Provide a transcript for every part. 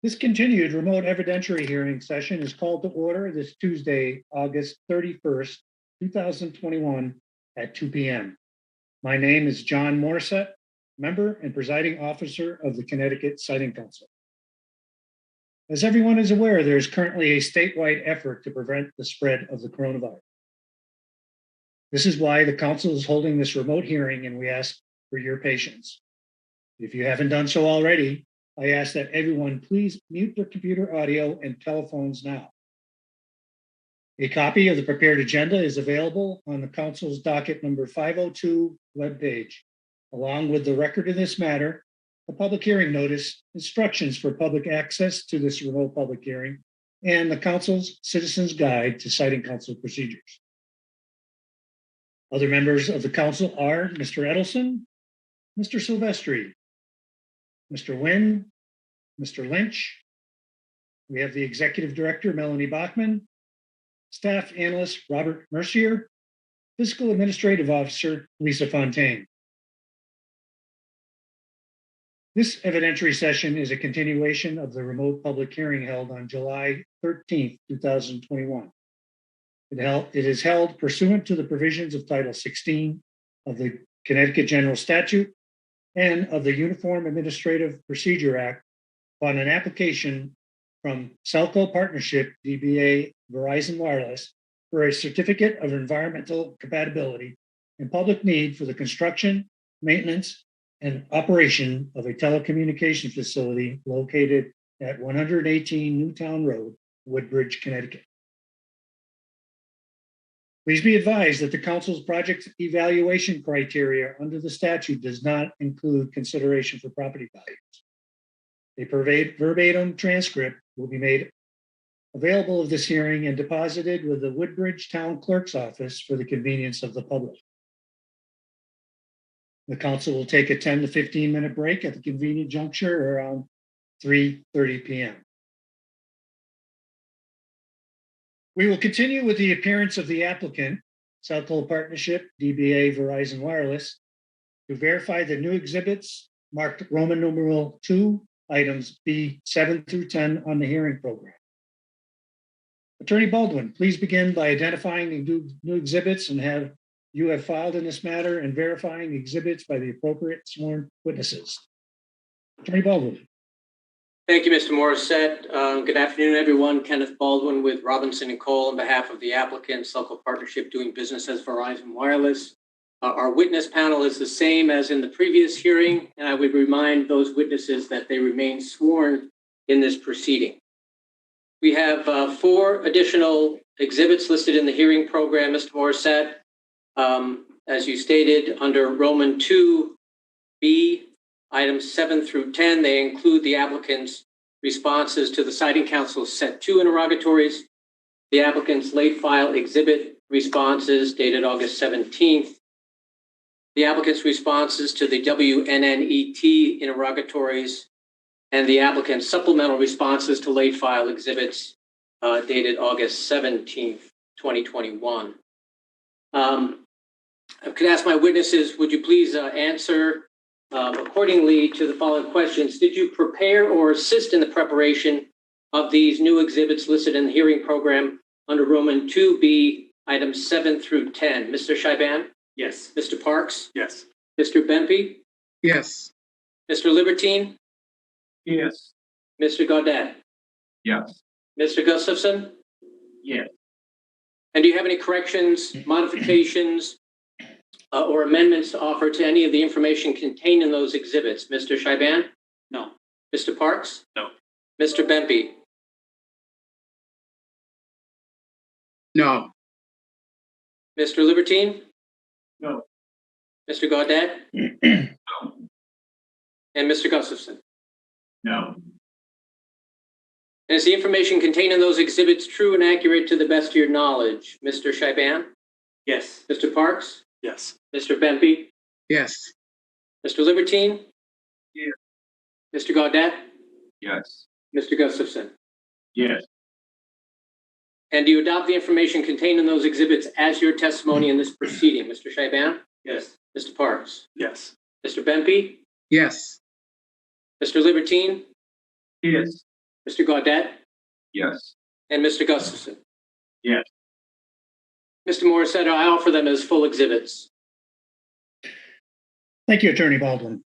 This continued remote evidentiary hearing session is called to order this Tuesday, August 31st, 2021 at 2 p.m. My name is John Morissette, member and presiding officer of the Connecticut Siting Council. As everyone is aware, there is currently a statewide effort to prevent the spread of the coronavirus. This is why the council is holding this remote hearing, and we ask for your patience. If you haven't done so already, I ask that everyone please mute their computer audio and telephones now. A copy of the prepared agenda is available on the council's docket number 502 webpage, along with the record of this matter, the public hearing notice, instructions for public access to this remote public hearing, and the council's citizens guide to citing council procedures. Other members of the council are Mr. Edelson, Mr. Silvestri, Mr. Nguyen, Mr. Lynch. We have the executive director, Melanie Bachman, staff analyst, Robert Mercier, fiscal administrative officer, Lisa Fontaine. This evidentiary session is a continuation of the remote public hearing held on July 13th, 2021. It is held pursuant to the provisions of Title 16 of the Connecticut General Statute and of the Uniform Administrative Procedure Act on an application from Selco Partnership, DBA Verizon Wireless, for a certificate of environmental compatibility and public need for the construction, maintenance, and operation of a telecommunications facility located at 118 Newtown Road, Woodbridge, Connecticut. Please be advised that the council's project evaluation criteria under the statute does not include consideration for property values. A verbatim transcript will be made available of this hearing and deposited with the Woodbridge Town Clerk's office for the convenience of the public. The council will take a 10 to 15 minute break at the convenient juncture around 3:30 p.m. We will continue with the appearance of the applicant, Selco Partnership, DBA Verizon Wireless, to verify the new exhibits marked Roman numeral 2, items B 7 through 10 on the hearing program. Attorney Baldwin, please begin by identifying the new exhibits and you have filed in this matter and verifying exhibits by the appropriate sworn witnesses. Attorney Baldwin. Thank you, Mr. Morissette. Good afternoon, everyone. Kenneth Baldwin with Robinson & Cole on behalf of the applicant, Selco Partnership, doing business as Verizon Wireless. Our witness panel is the same as in the previous hearing, and I would remind those witnesses that they remain sworn in this proceeding. We have 4 additional exhibits listed in the hearing program, Mr. Morissette. As you stated, under Roman 2B, items 7 through 10, they include the applicant's responses to the Citing Council's Set 2 interrogatories, the applicant's late file exhibit responses dated August 17th, the applicant's responses to the WNNET interrogatories, and the applicant's supplemental responses to late file exhibits dated August 17th, 2021. I could ask my witnesses, would you please answer accordingly to the following questions. Did you prepare or assist in the preparation of these new exhibits listed in the hearing program under Roman 2B, items 7 through 10? Mr. Shiban? Yes. Mr. Parks? Yes. Mr. Bempey? Yes. Mr. Libertine? Yes. Mr. Gaudet? Yes. Mr. Gustafson? Yes. And do you have any corrections, modifications, or amendments to offer to any of the information contained in those exhibits? Mr. Shiban? No. Mr. Parks? No. Mr. Bempey? No. Mr. Libertine? No. Mr. Gaudet? No. And Mr. Gustafson? No. And is the information contained in those exhibits true and accurate to the best of your knowledge? Mr. Shiban? Yes. Mr. Parks? Yes. Mr. Bempey? Yes. Mr. Libertine? Yes. Mr. Gaudet? Yes. Mr. Gustafson? Yes. And do you adopt the information contained in those exhibits as your testimony in this proceeding? Mr. Shiban? Yes. Mr. Parks? Yes. Mr. Bempey? Yes. Mr. Libertine? Yes. Mr. Gaudet, Yes. and Mr. Gustafson. Yes. Mr. Morissette, I offer them as full exhibits. Thank you, Attorney Baldwin.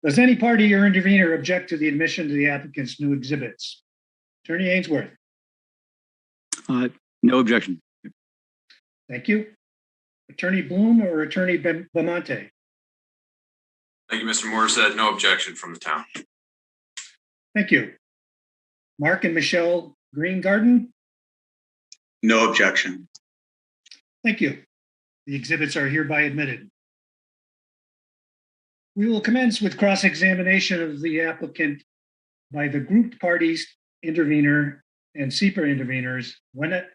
Does any party or intervener object to the admission to the applicant's new exhibits? Attorney Ainsworth. No objection. Thank you. Attorney Bloom or Attorney Bamonte? Thank you, Mr. Morissette. No objection from the town. Thank you. Mark and Michelle Greengarden? No objection. Thank you. The exhibits are hereby admitted. We will commence with cross-examination of the applicant by the grouped parties, intervener, and SEPA interveners, Winnett,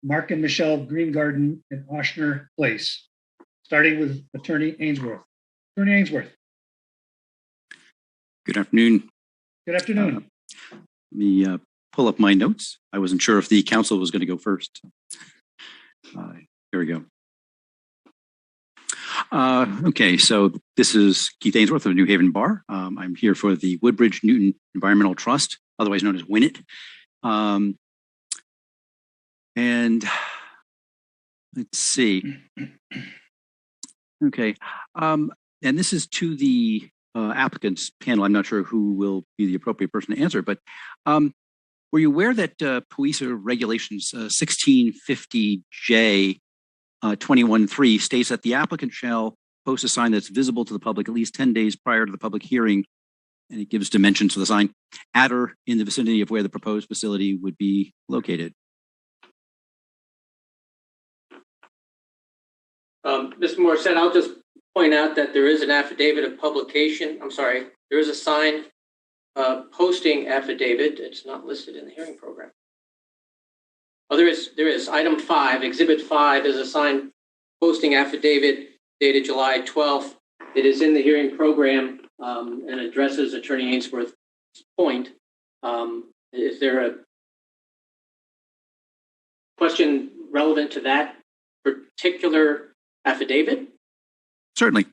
Mark and Michelle Greengarden, and Oshner Place, starting with Attorney Ainsworth. Attorney Ainsworth. Good afternoon. Good afternoon. Let me pull up my notes. I wasn't sure if the council was going to go first. Here we go. Okay, so this is Keith Ainsworth of New Haven Bar. I'm here for the Woodbridge Newton Environmental Trust, otherwise known as Winnett. And let's see. Okay, and this is to the applicants panel. I'm not sure who will be the appropriate person to answer, but were you aware that PUISA regulations 1650J 21.3 states that the applicant shall post a sign that's visible to the public at least 10 days prior to the public hearing, and it gives dimensions to the sign at or in the vicinity of where the proposed facility would be located? Mr. Morissette, I'll just point out that there is an affidavit of publication. I'm sorry, there is a sign posting affidavit. It's not listed in the hearing program. Oh, there is. Item 5, Exhibit 5 is a sign posting affidavit dated July 12th. It is in the hearing program and addresses Attorney Ainsworth's point. Is there a question relevant to that particular affidavit? Certainly.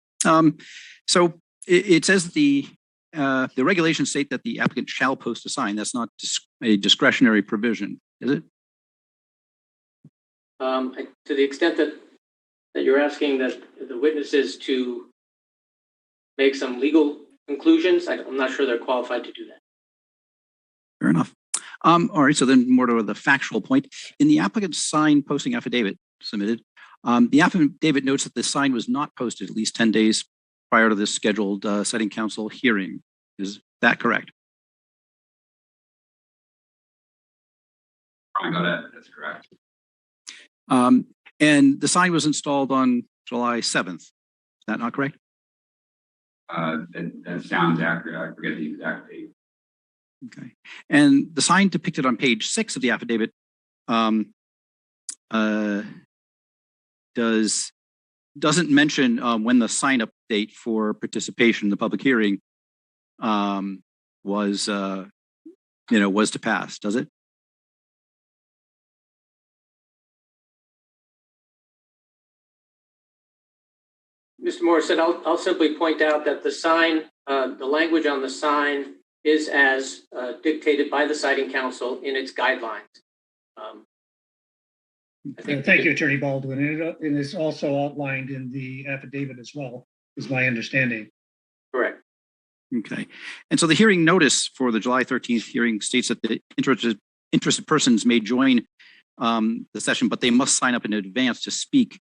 So it says the regulations state that the applicant shall post a sign. That's not a discretionary provision, is it? To the extent that you're asking that the witnesses to make some legal conclusions, I'm not sure they're qualified to do that. Fair enough. All right, so then more to the factual point. In the applicant's sign posting affidavit submitted, the affidavit notes that the sign was not posted at least 10 days prior to this scheduled setting council hearing. Is that correct? That's correct. And the sign was installed on July 7th. Is that not correct? That sounds accurate. I forget the exact date. Okay. And the sign depicted on page 6 of the affidavit doesn't mention when the sign up date for participation in the public hearing was to pass, does it? Mr. Morissette, I'll simply point out that the sign, the language on the sign is as dictated by the citing council in its guidelines. Thank you, Attorney Baldwin. It is also outlined in the affidavit as well, is my understanding. Correct. Okay. And so the hearing notice for the July 13th hearing states that the interested persons may join the session, but they must sign up in advance to speak.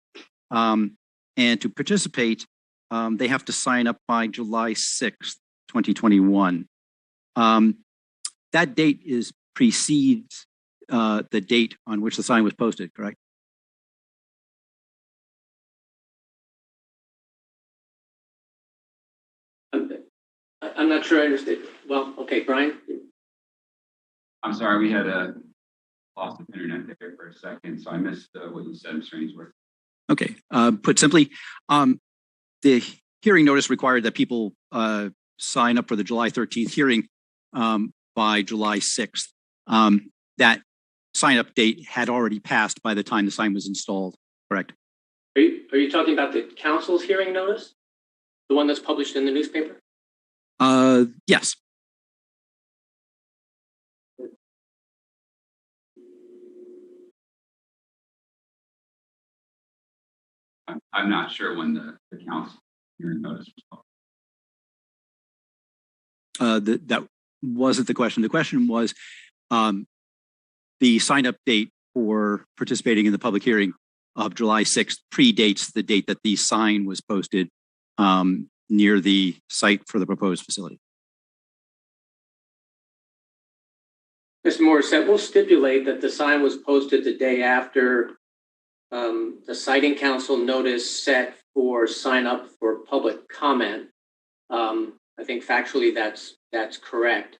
And to participate, they have to sign up by July 6th, 2021. That date precedes the date on which the sign was posted, correct? I'm not sure I understand. Well, okay, Brian? I'm sorry, we had a loss of internet there for a second, so I missed what you said, Mr. Ainsworth. Okay. Put simply, the hearing notice required that people sign up for the July 13th hearing by July 6th. That sign up date had already passed by the time the sign was installed, correct? Are you talking about the council's hearing notice? The one that's published in the newspaper? Yes. I'm not sure when the council hearing notice was called. That wasn't the question. The question was the sign up date for participating in the public hearing of July 6th predates the date that the sign was posted near the site for the proposed facility. Mr. Morissette, we'll stipulate that the sign was posted the day after the siting council notice set for sign up for public comment. I think factually that's correct.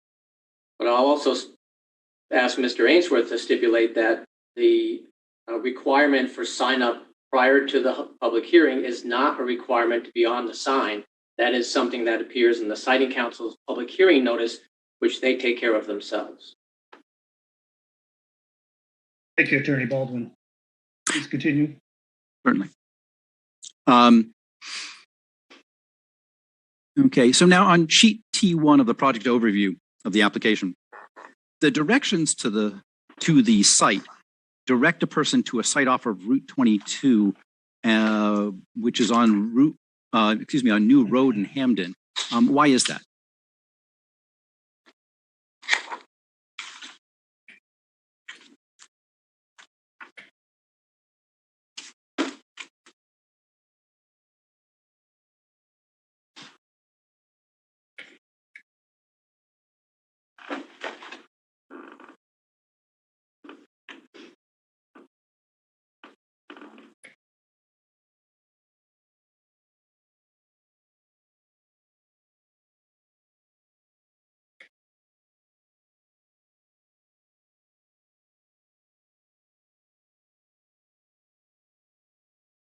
But I'll also ask Mr. Ainsworth to stipulate that the requirement for sign up prior to the public hearing is not a requirement to be on the sign. That is something that appears in the siting council's public hearing notice, which they take care of themselves. Thank you, Attorney Baldwin. Please continue. Certainly. Okay, so now on sheet T1 of the project overview of the application, the directions to the site direct a person to a site off of Route 22, which is on on New Road in Hamden. Why is that?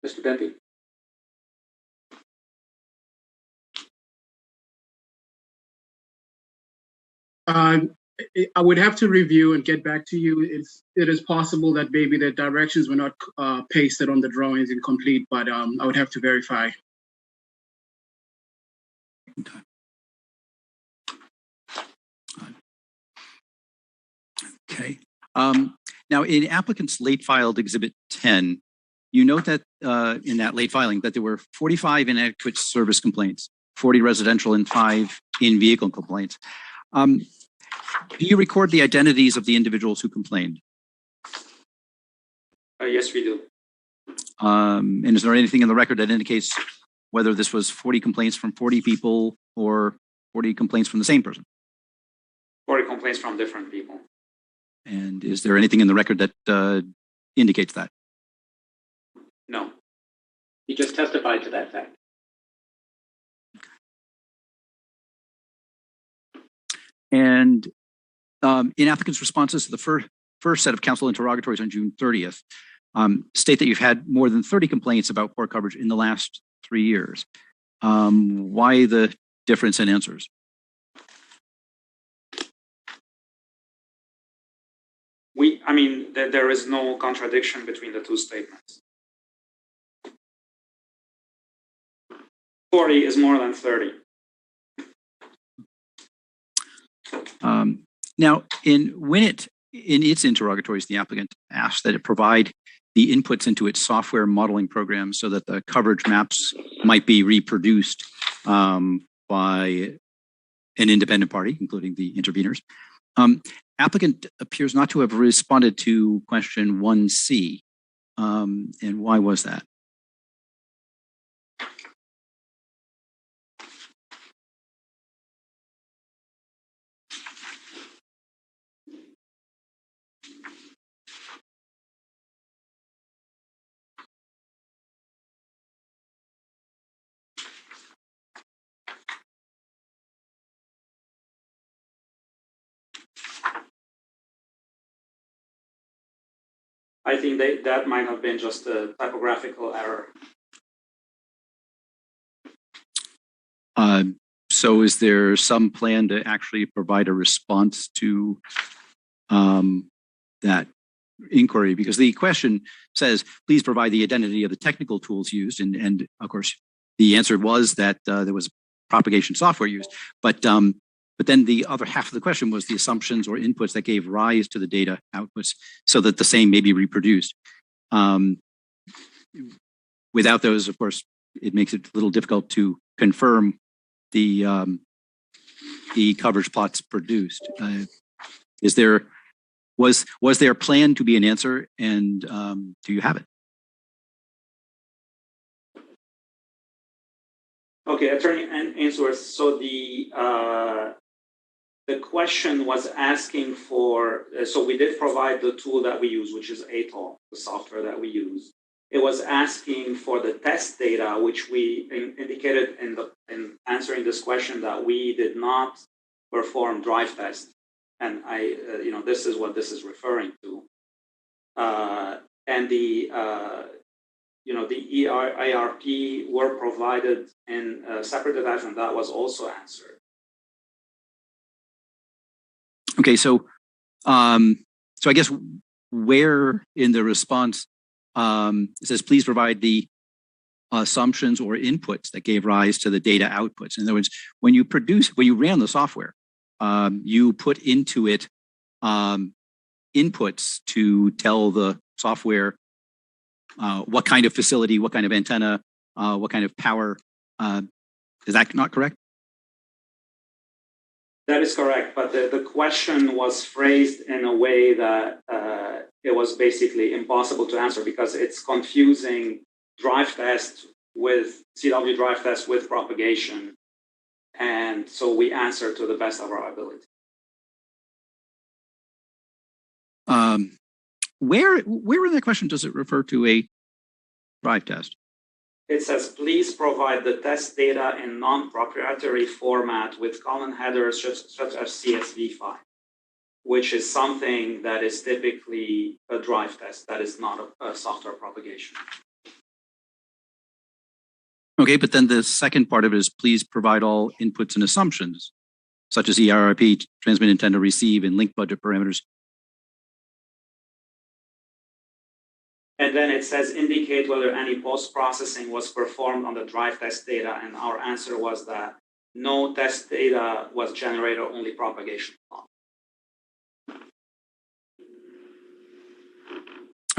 Mr. Beppe. I would have to review and get back to you. It is possible that maybe the directions were not pasted on the drawings incomplete, but I would have to verify. Okay. Now, in applicant's late filed Exhibit 10, you note that in that late filing that there were 45 inadequate service complaints, 40 residential and 5 in-vehicle complaints. Do you record the identities of the individuals who complained? Yes, we do. And is there anything in the record that indicates whether this was 40 complaints from 40 people or 40 complaints from the same person? 40 complaints from different people. And is there anything in the record that indicates that? No. He just testified to that fact. And in applicant's responses to the first set of council interrogatories on June 30th, state that you've had more than 30 complaints about poor coverage in the last 3 years. Why the difference in answers? There is no contradiction between the two statements. 40 is more than 30. Now, in its interrogatories, the applicant asked that it provide the inputs into its software modeling program so that the coverage maps might be reproduced by an independent party, including the interveners. Applicant appears not to have responded to question 1C. And why was that? I think that might have been just a typographical error. So is there some plan to actually provide a response to that inquiry? Because the question says, please provide the identity of the technical tools used. And of course, the answer was that there was propagation software used. But then the other half of the question was the assumptions or inputs that gave rise to the data outputs so that the same may be reproduced. without those, of course, it makes it a little difficult to confirm the coverage plots produced. Was there a plan to be an answer, and do you have it? Okay, Attorney Ainsworth. So the question was asking for. So we did provide the tool that we use, which is ATOL, the software that we use. It was asking for the test data, which we indicated in answering this question that we did not perform drive test, and this is what this is referring to, and the IRP were provided in a separate attachment that was also answered. Okay, so I guess where in the response it says, please provide the assumptions or inputs that gave rise to the data outputs. In other words, when you ran the software, you put into it inputs to tell the software what kind of facility, what kind of antenna, what kind of power. Is that not correct? That is correct, but the question was phrased in a way that it was basically impossible to answer because it's confusing drive test with CW drive test with propagation. And so we answered to the best of our ability. Where in the question does it refer to a drive test? It says, please provide the test data in non-proprietary format with column headers such as CSV file, which is something that is typically a drive test. That is not a software propagation. Okay, but then the second part of it is please provide all inputs and assumptions, such as ERRP, transmit, antenna, receive, and link budget parameters. And then it says indicate whether any post-processing was performed on the drive test data. And our answer was that no test data was generated, only propagation.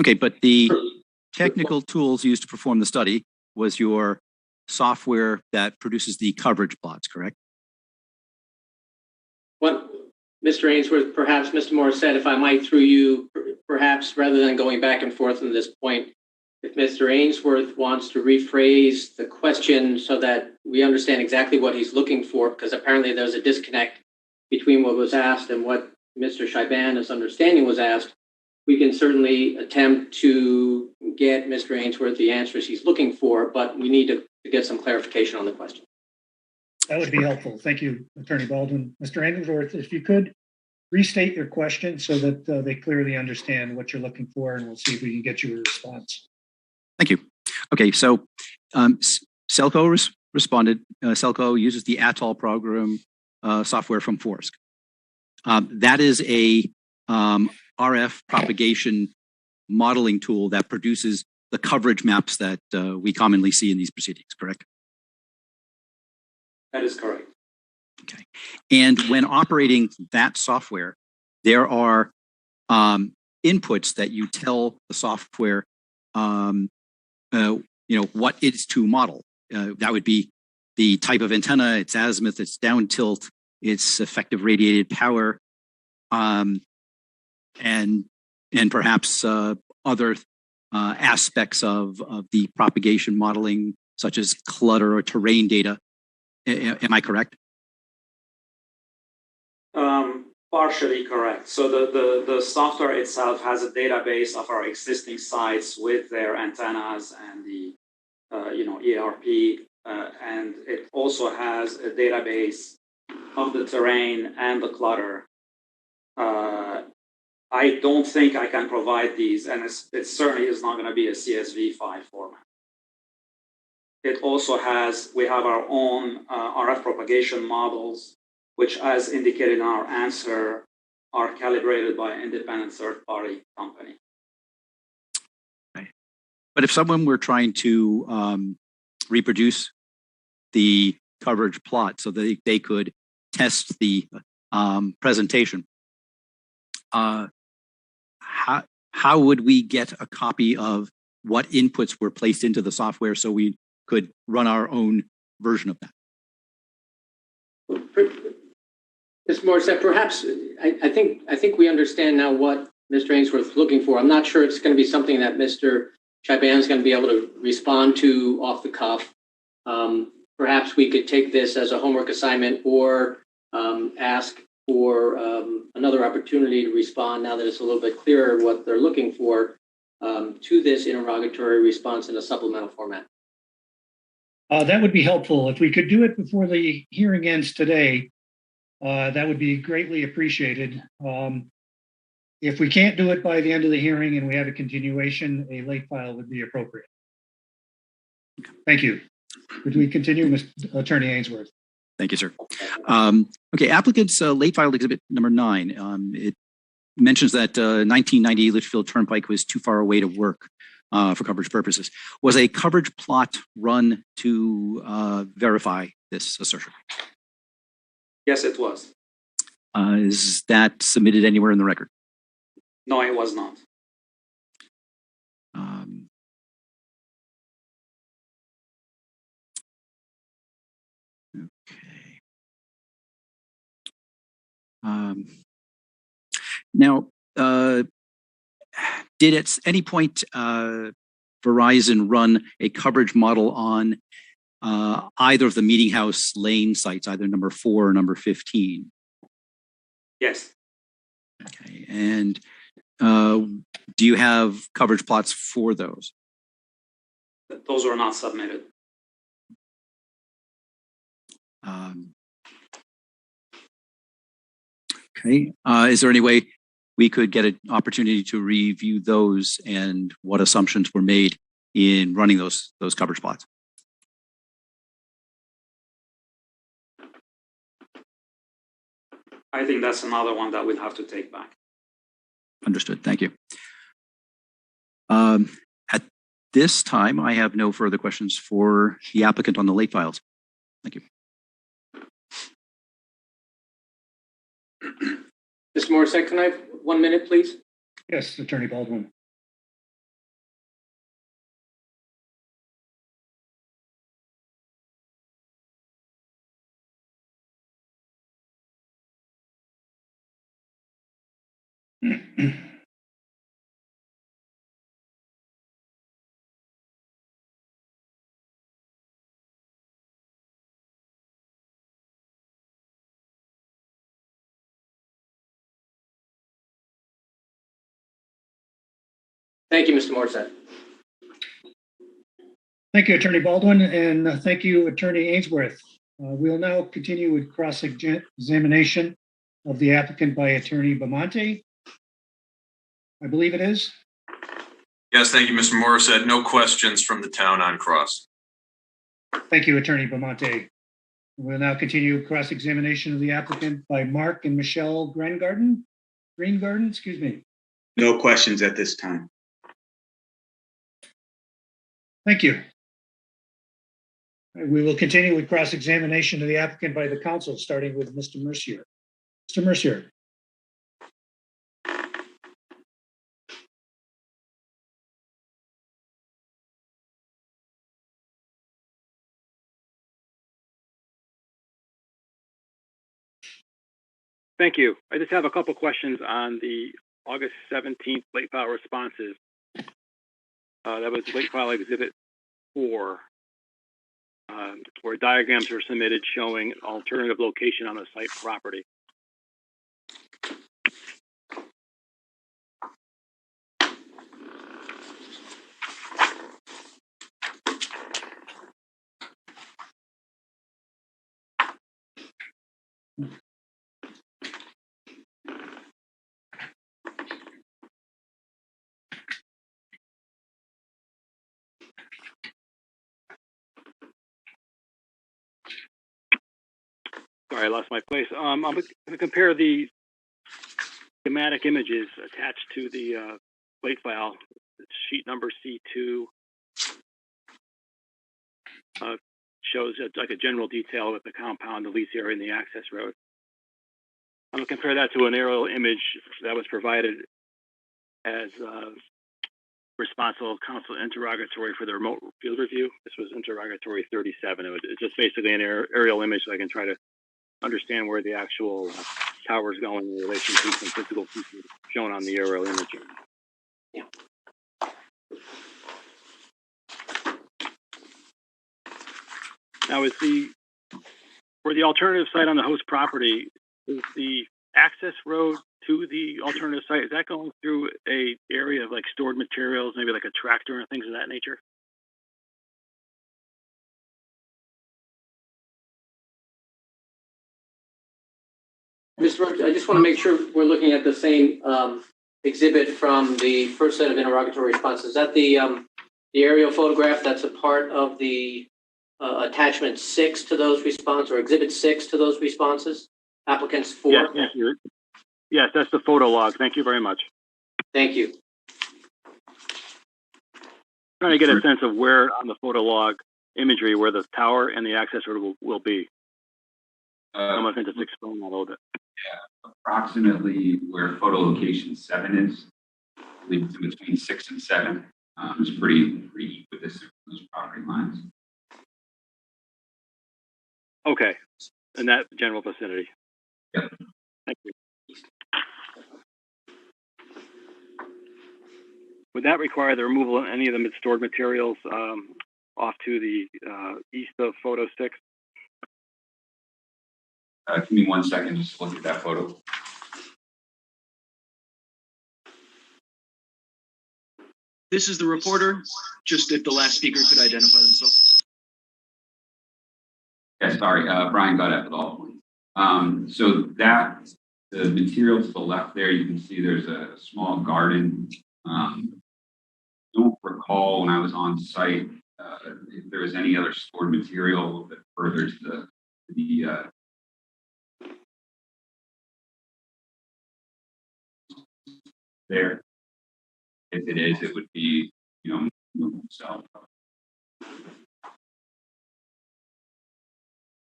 Okay, but the technical tools used to perform the study was your software that produces the coverage plots, correct? What Mr. Ainsworth, perhaps Mr. Morris said, if I might, through you, perhaps rather than going back and forth on this point, if Mr. Ainsworth wants to rephrase the question so that we understand exactly what he's looking for, because apparently there's a disconnect between what was asked and what Mr. Shaiban's understanding was asked, we can certainly attempt to get Mr. Ainsworth the answers he's looking for, but we need to get some clarification on the question. That would be helpful. Thank you, Attorney Baldwin. Mr. Ainsworth, if you could restate your question so that they clearly understand what you're looking for, and we'll see if we can get you a response. Thank you. Okay, so Celco responded. Celco uses the ATOL program software from Forsk. That is a RF propagation modeling tool that produces the coverage maps that we commonly see in these proceedings, correct? That is correct. Okay. And when operating that software, there are inputs that you tell the software, what it's to model. That would be the type of antenna, its azimuth, its down tilt, its effective radiated power, and perhaps other aspects of the propagation modeling, such as clutter or terrain data. Am I correct? Partially correct. So the software itself has a database of our existing sites with their antennas and the ERP, and it also has a database of the terrain and the clutter. I don't think I can provide these, and it certainly is not going to be a CSV file format. It also has, we have our own RF propagation models, which, as indicated in our answer, are calibrated by an independent third-party company. Okay. But if someone were trying to reproduce the coverage plot so that they could test the presentation, how would we get a copy of what inputs were placed into the software so we could run our own version of that. Mr. Morissette, perhaps I think we understand now what Mr. Ainsworth is looking for. I'm not sure it's going to be something that Mr. Chaiban is going to be able to respond to off the cuff. Perhaps we could take this as a homework assignment or ask for another opportunity to respond now that it's a little bit clearer what they're looking for to this interrogatory response in a supplemental format. That would be helpful. If we could do it before the hearing ends today, that would be greatly appreciated. If we can't do it by the end of the hearing and we have a continuation, a late file would be appropriate. Thank you. Could we continue, Mr. Attorney Ainsworth? Thank you, sir. Okay, applicant's late filed exhibit number 9. It mentions that 1990 Litchfield Turnpike was too far away to work for coverage purposes. Was a coverage plot run to verify this assertion? Yes, it was. Is that submitted anywhere in the record? No, it was not. Okay. Now, did at any point Verizon run a coverage model on either of the Meeting House Lane sites, either number 4 or number 15? Yes. Okay, and do you have coverage plots for those? Those were not submitted. Okay, is there any way we could get an opportunity to review those and what assumptions were made in running those coverage plots? I think that's another one that we'll have to take back. Understood. Thank you. At this time, I have no further questions for the applicant on the late files. Thank you. Mr. Morissette, can I have 1 minute, please? Yes, Attorney Baldwin. Thank you, Mr. Morissette. Thank you, Attorney Baldwin, and thank you, Attorney Ainsworth. We'll now continue with cross-examination of the applicant by Attorney Bamonte. I believe it is. Yes, thank you, Mr. Morissette. No questions from the town on cross. Thank you, Attorney Bamonte. We'll now continue cross-examination of the applicant by Mark and Michelle Greengarden, excuse me. No questions at this time. Thank you. We will continue with cross-examination of the applicant by the counsel, starting with Mr. Mercier. Mr. Mercier. Thank you. I just have a couple questions on the August 17th late file responses. That was late file exhibit 4, where diagrams were submitted showing alternative location on the site property. Sorry, I lost my place. I'm going to compare the schematic images attached to the late file. Sheet number C2 shows like a general detail with the compound, the lease area, and the access road. I'm going to compare that to an aerial image that was provided as responsible counsel interrogatory for the remote field review. This was interrogatory 37. It's just basically an aerial image so I can try to understand where the actual tower is going in relation to some physical features shown on the aerial image. Yeah. Now, for the alternative site on the host property, is the access road to the alternative site, is that going through a area of like stored materials, maybe like a tractor and things of that nature? Mr. Roach, I just want to make sure we're looking at the same exhibit from the first set of interrogatory responses. Is that the aerial photograph that's a part of the attachment 6 to those responses, or exhibit 6 to those responses? Applicants 4? Yes, thank you. Yes, that's the photo log. Thank you very much. Thank you. Trying to get a sense of where on the photo log imagery where the tower and the access road will be. I'm going to just explain that a little bit. Yeah, approximately where photo location 7 is. I believe it's in between 6 and 7. It's pretty equidistant from those property lines. Okay, in that general vicinity. Yep. Thank you. Would that require the removal of any of the stored materials off to the east of photo 6? Give me 1 second just to look at that photo. This is the reporter. Just if the last speaker could identify themselves. Yeah, sorry, Brian got at all. So that the material to the left there, you can see there's a small garden. Don't recall when I was on site if there was any other stored material a little bit further to the there. If it is, it would be, south.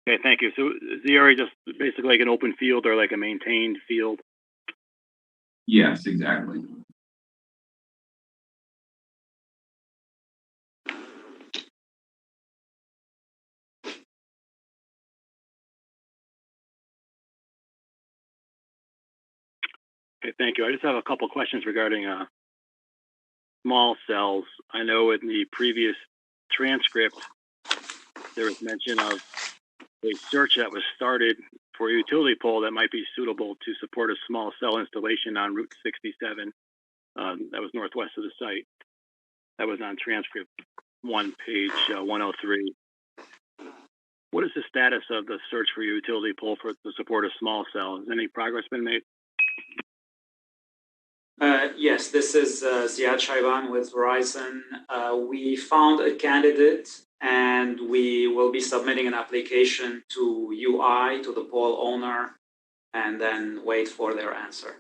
Okay, thank you. So is the area just basically like an open field or like a maintained field? Yes, exactly. Okay, thank you. I just have a couple questions regarding small cells. I know in the previous transcript, there was mention of a search that was started for a utility pole that might be suitable to support a small cell installation on Route 67. That was northwest of the site. That was on transcript 1, page 103. What is the status of the search for a utility pole to support a small cell? Has any progress been made? Yes, this is Ziad Shaiban with Verizon. We found a candidate and we will be submitting an application to UI, to the pole owner, and then wait for their answer.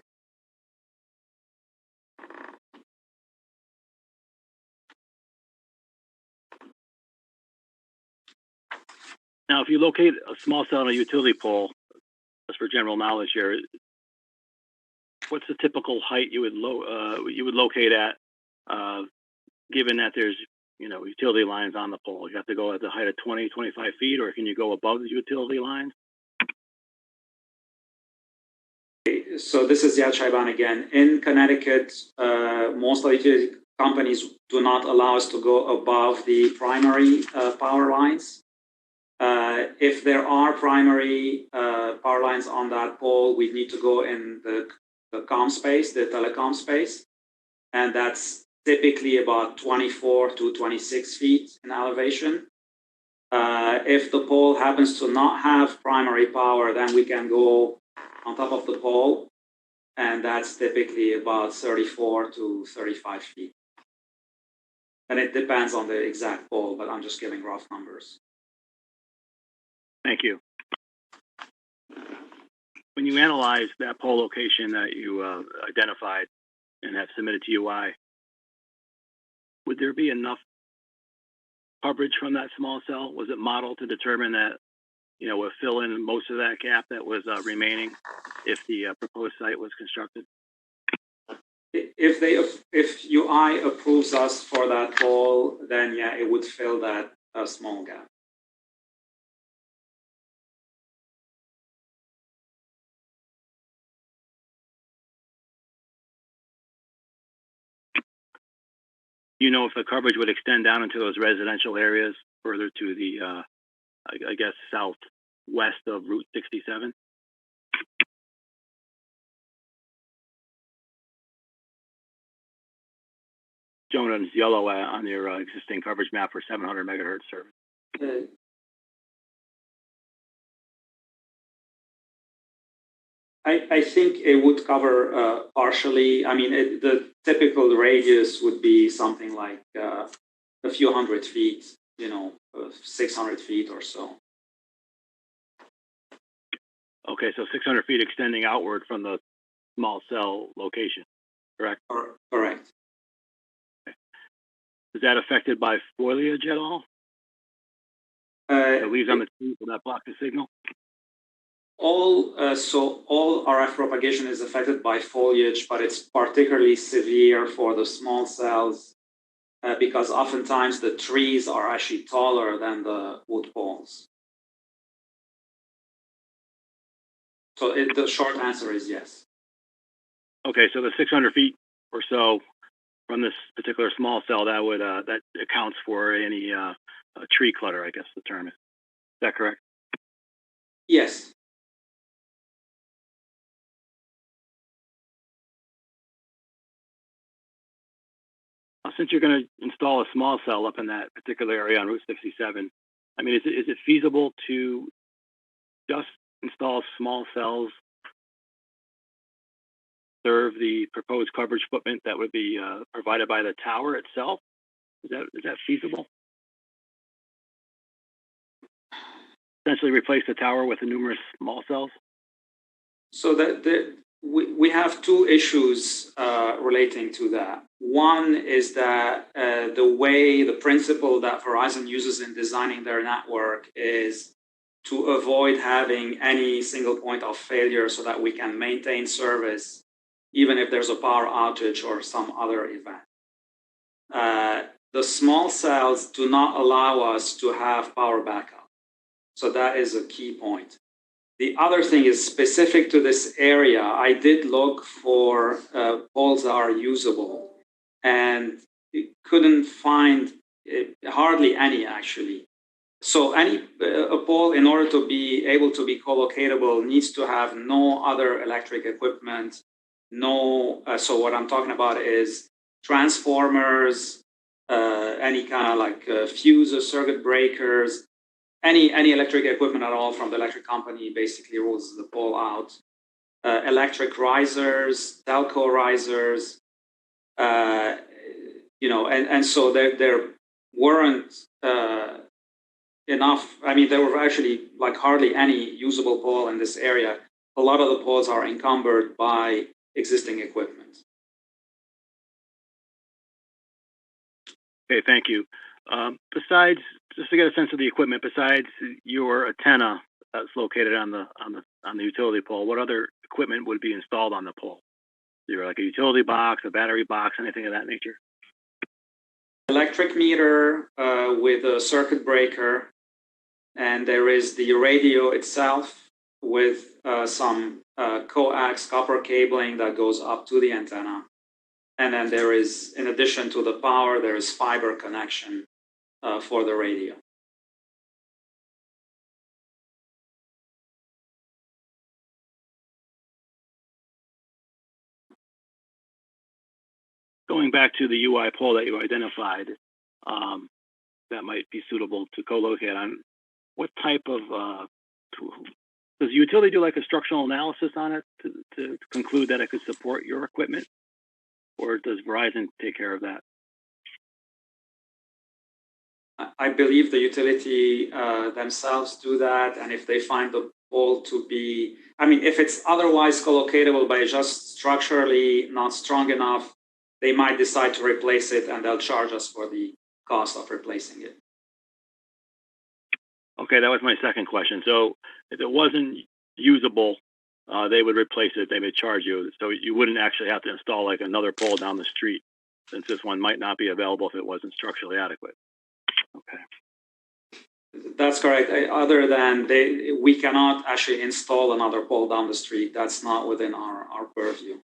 Now, if you locate a small cell on a utility pole, just for general knowledge here, what's the typical height you would locate at, given that there's utility lines on the pole? You have to go at the height of 20, 25 feet, or can you go above the utility lines? So this is Ziad Shaiban again. In Connecticut, most utility companies do not allow us to go above the primary power lines. If there are primary power lines on that pole, we need to go in the comm space, the telecom space, and that's typically about 24 to 26 feet in elevation. If the pole happens to not have primary power, then we can go on top of the pole, and that's typically about 34 to 35 feet. And it depends on the exact pole, but I'm just giving rough numbers. Thank you. When you analyze that pole location that you identified and have submitted to UI, would there be enough coverage from that small cell? Was it modeled to determine that, would fill in most of that gap that was remaining if the proposed site was constructed? If UI approves us for that pole, then yeah, it would fill that small gap. You know, if the coverage would extend down into those residential areas further to the, I guess, southwest of Route 67? Shown as yellow on your existing coverage map for 700 megahertz service. I think it would cover partially. I mean, the typical radius would be something like a few hundred feet, 600 feet or so. Okay, so 600 feet extending outward from the small cell location, correct? Correct. Okay. Is that affected by foliage at all? The leaves on the tree, will that block the signal? All RF propagation is affected by foliage, but it's particularly severe for the small cells because oftentimes the trees are actually taller than the wood poles. So the short answer is yes. Okay, so the 600 feet or so from this particular small cell, that would that accounts for any tree clutter, I guess the term is. Is that correct? Yes. Since you're going to install a small cell up in that particular area on Route 67, I mean, is it feasible to just install small cells, serve the proposed coverage footprint that would be provided by the tower itself? Is that feasible? Essentially replace the tower with the numerous small cells? So we have two issues relating to that. One is that the principle that Verizon uses in designing their network is to avoid having any single point of failure so that we can maintain service even if there's a power outage or some other event. The small cells do not allow us to have power backup. So that is a key point. The other thing is specific to this area. I did look for poles that are usable and couldn't find hardly any actually. So a pole, in order to be able to be co-locatable, needs to have no other electric equipment. So what I'm talking about is transformers, any kind of like fuses, circuit breakers, any electric equipment at all from the electric company basically rules the pole out. Electric risers, telco risers, and so there weren't enough. I mean, there were actually like hardly any usable pole in this area. A lot of the poles are encumbered by existing equipment. Okay, thank you. Besides, just to get a sense of the equipment, besides your antenna that's located on the utility pole, what other equipment would be installed on the pole? Is there like a utility box, a battery box, anything of that nature? Electric meter with a circuit breaker, and there is the radio itself with some coax copper cabling that goes up to the antenna. And then there is, in addition to the power, there is fiber connection for the radio. Going back to the UI pole that you identified, that might be suitable to co-locate on, what type of, does the utility do like a structural analysis on it to conclude that it could support your equipment? Or does Verizon take care of that? I believe the utility themselves do that, and if they find the pole to be, I mean, if it's otherwise co-locatable but just structurally not strong enough, they might decide to replace it, and they'll charge us for the cost of replacing it. Okay, that was my second question. So if it wasn't usable they would replace it. They would charge you. So you wouldn't actually have to install like another pole down the street, since this one might not be available if it wasn't structurally adequate. Okay. That's correct. Other than we cannot actually install another pole down the street. That's not within our purview.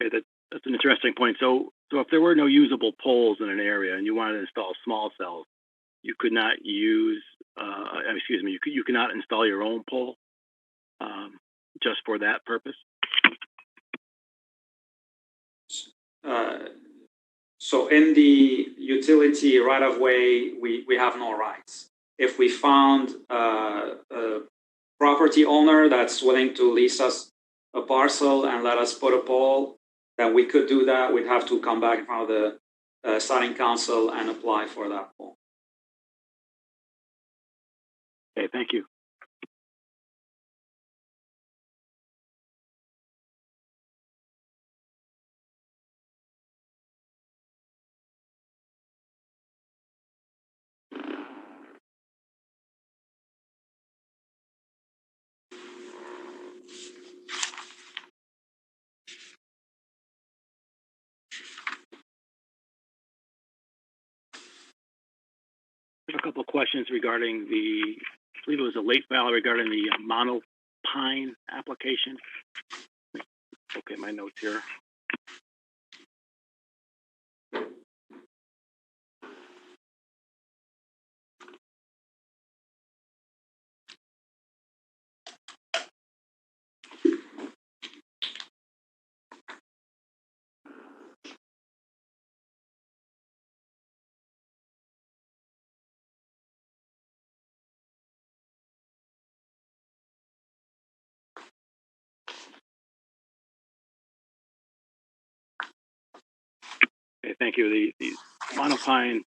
Okay, that's an interesting point. So if there were no usable poles in an area and you wanted to install small cells, you could not use, you cannot install your own pole just for that purpose? So in the utility right-of-way, we have no rights. If we found a property owner that's willing to lease us a parcel and let us put a pole, then we could do that. We'd have to come back in front of the siting council and apply for that pole. Okay, thank you. I have a couple of questions regarding I believe it was a late file regarding the monopine application. Okay, my notes here. Okay, thank you. The monopine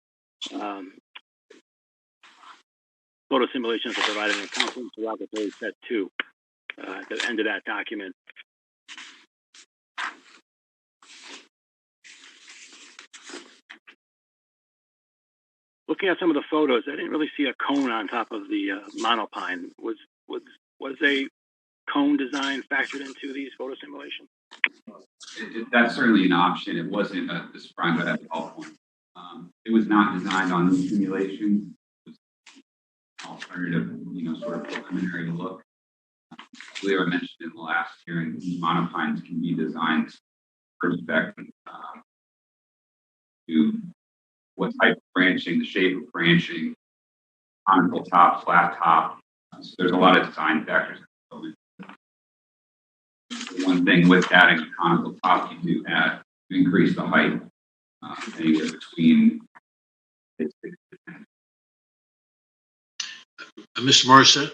photo simulations are provided in Council Interrogatory Set 2 at the end of that document. Looking at some of the photos, I didn't really see a cone on top of the monopine. Was a cone design factored into these photo simulations? That's certainly an option. It wasn't described at all point. It was not designed on the simulation. It was an alternative, sort of preliminary look. I believe I mentioned in the last hearing, monopines can be designed for respect to what type of branching, the shape of branching, conical top, flat top. So there's a lot of design factors. One thing with adding a conical top, you do add to increase the height anywhere between 6 to 10. Mr. Morissette,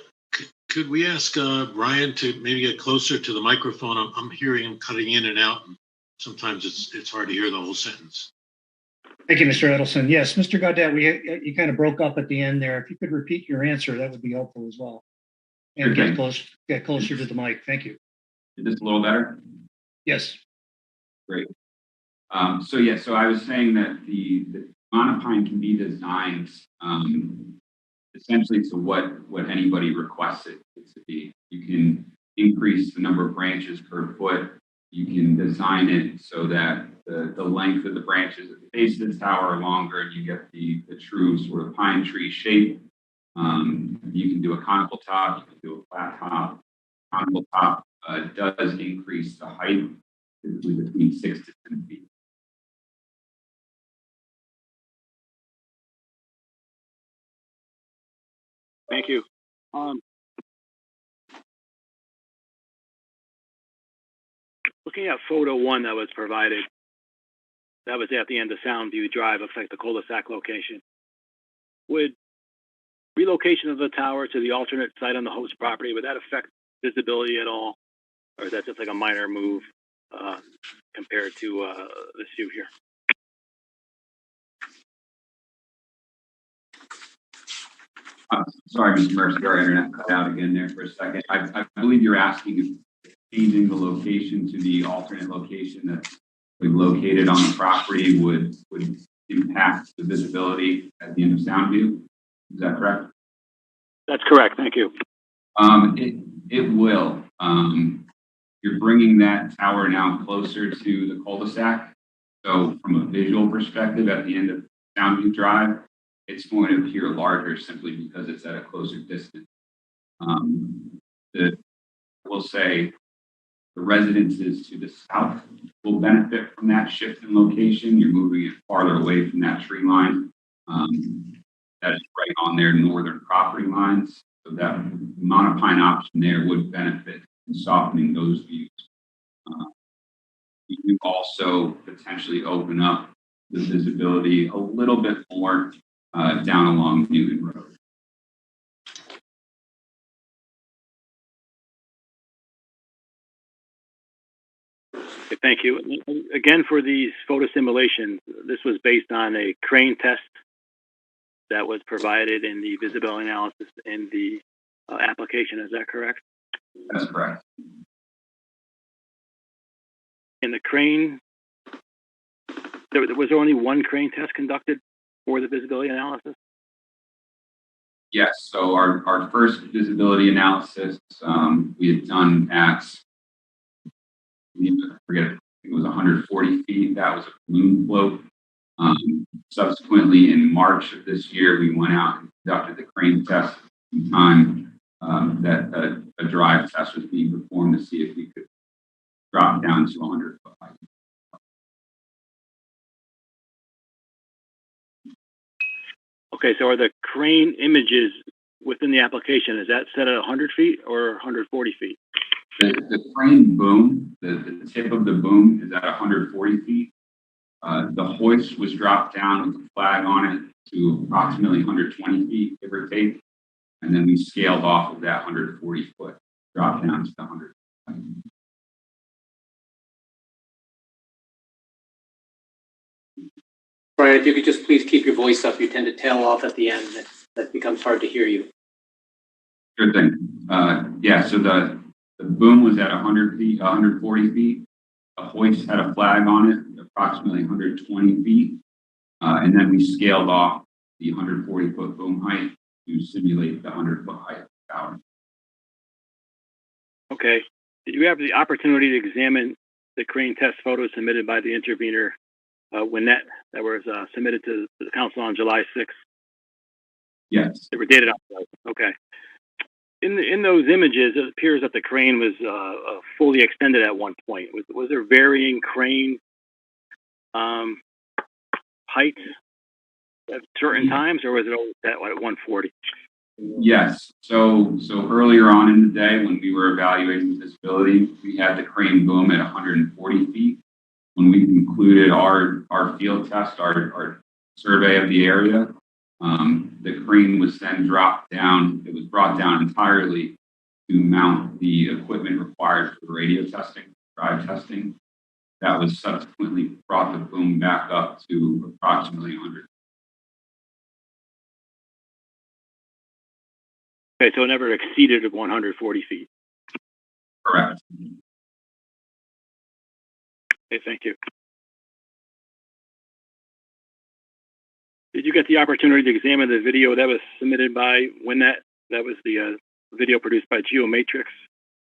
could we ask Brian to maybe get closer to the microphone? I'm hearing him cutting in and out, and sometimes it's hard to hear the whole sentence. Thank you, Mr. Edelson. Yes, Mr. Gaudet, you kind of broke up at the end there. If you could repeat your answer, that would be helpful as well. And get closer to the mic. Thank you. Is this a little better? Yes. Great. So I was saying that the monopine can be designed essentially to what anybody requests it to be. You can increase the number of branches per foot. You can design it so that the length of the branches at the base of the tower are longer, and you get the true sort of pine tree shape. You can do a conical top. You can do a flat top. Conical top does increase the height, typically between 6 to 10 feet. Thank you. Looking at photo 1 that was provided, that was at the end of Soundview Drive, looks like the cul-de-sac location. Would relocation of the tower to the alternate site on the host property, would that affect visibility at all? Or is that just like a minor move compared to this view here? Sorry, Mr. Mercer, our internet cut out again there for a second. I believe you're asking if changing the location to the alternate location that's located on the property would impact the visibility at the end of Soundview. Is that correct? That's correct. Thank you. It will. You're bringing that tower now closer to the cul-de-sac. So from a visual perspective, at the end of Soundview Drive, it's going to appear larger simply because it's at a closer distance. We'll say the residences to the south will benefit from that shift in location. You're moving it farther away from that tree line. That is right on their northern property lines. So that monopine option there would benefit in softening those views. You can also potentially open up the visibility a little bit more down along Newton Road. Okay, thank you. Again, for these photo simulations, this was based on a crane test that was provided in the visibility analysis in the application. Is that correct? That's correct. In the crane, was there only one crane test conducted for the visibility analysis? Yes. So our first visibility analysis we had done at, I forget, I think it was 140 feet. That was a balloon float. Subsequently, in March of this year, we went out and conducted the crane test in time that a drive test was being performed to see if we could drop down to 100 foot height. Okay, so are the crane images within the application, is that set at 100 feet or 140 feet? The crane boom, the tip of the boom is at 140 feet. The hoist was dropped down with a flag on it to approximately 120 feet, give or take. And then we scaled off of that 140 foot, drop down to the 100. Brian, if you could just please keep your voice up, you tend to tail off at the end. That becomes hard to hear you. Sure thing. Yeah, so the boom was at 100 feet, 140 feet. The hoist had a flag on it, approximately 120 feet. And then we scaled off the 140 foot boom height to simulate the 100 foot height of the tower. Okay. Did you have the opportunity to examine the crane test photos submitted by the intervener, Winnett, that was submitted to the council on July 6th? Yes. They were dated on. Okay. In those images, it appears that the crane was fully extended at one point. Was there varying crane heights at certain times, or was it always at 140? Yes. So earlier on in the day, when we were evaluating visibility, we had the crane boom at 140 feet. When we concluded our field test, our survey of the area, the crane was then dropped down. It was brought down entirely to mount the equipment required for radio testing, drive testing. That was subsequently brought the boom back up to approximately 100. Okay, so it never exceeded 140 feet. Correct. Okay, thank you. Did you get the opportunity to examine the video that was submitted by Winnett? That was the video produced by Geomatrix.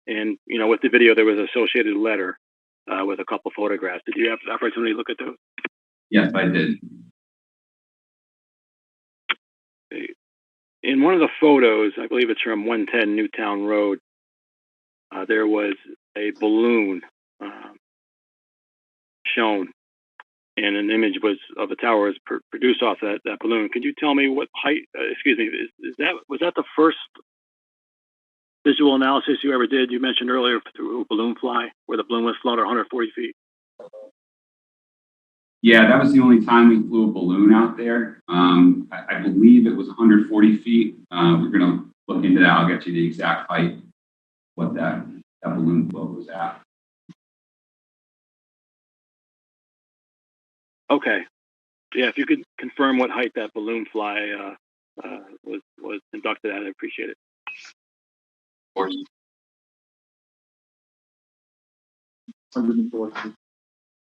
And, with the video, there was an associated letter with a couple photographs. Did you have the opportunity to look at those? Yes, I did. Okay. In one of the photos, I believe it's from 110 Newtown Road, there was a balloon shown, and an image of a tower was produced off that balloon. Could you tell me what height? Was that the first visual analysis you ever did? You mentioned earlier through balloon fly, where the balloon was flown at 140 feet. Yeah, that was the only time we flew a balloon out there. I believe it was 140 feet. We're going to look into that. I'll get you the exact height, what that balloon float was at. Okay. Yeah, if you could confirm what height that balloon fly was conducted at, I'd appreciate it. Of course. 140. It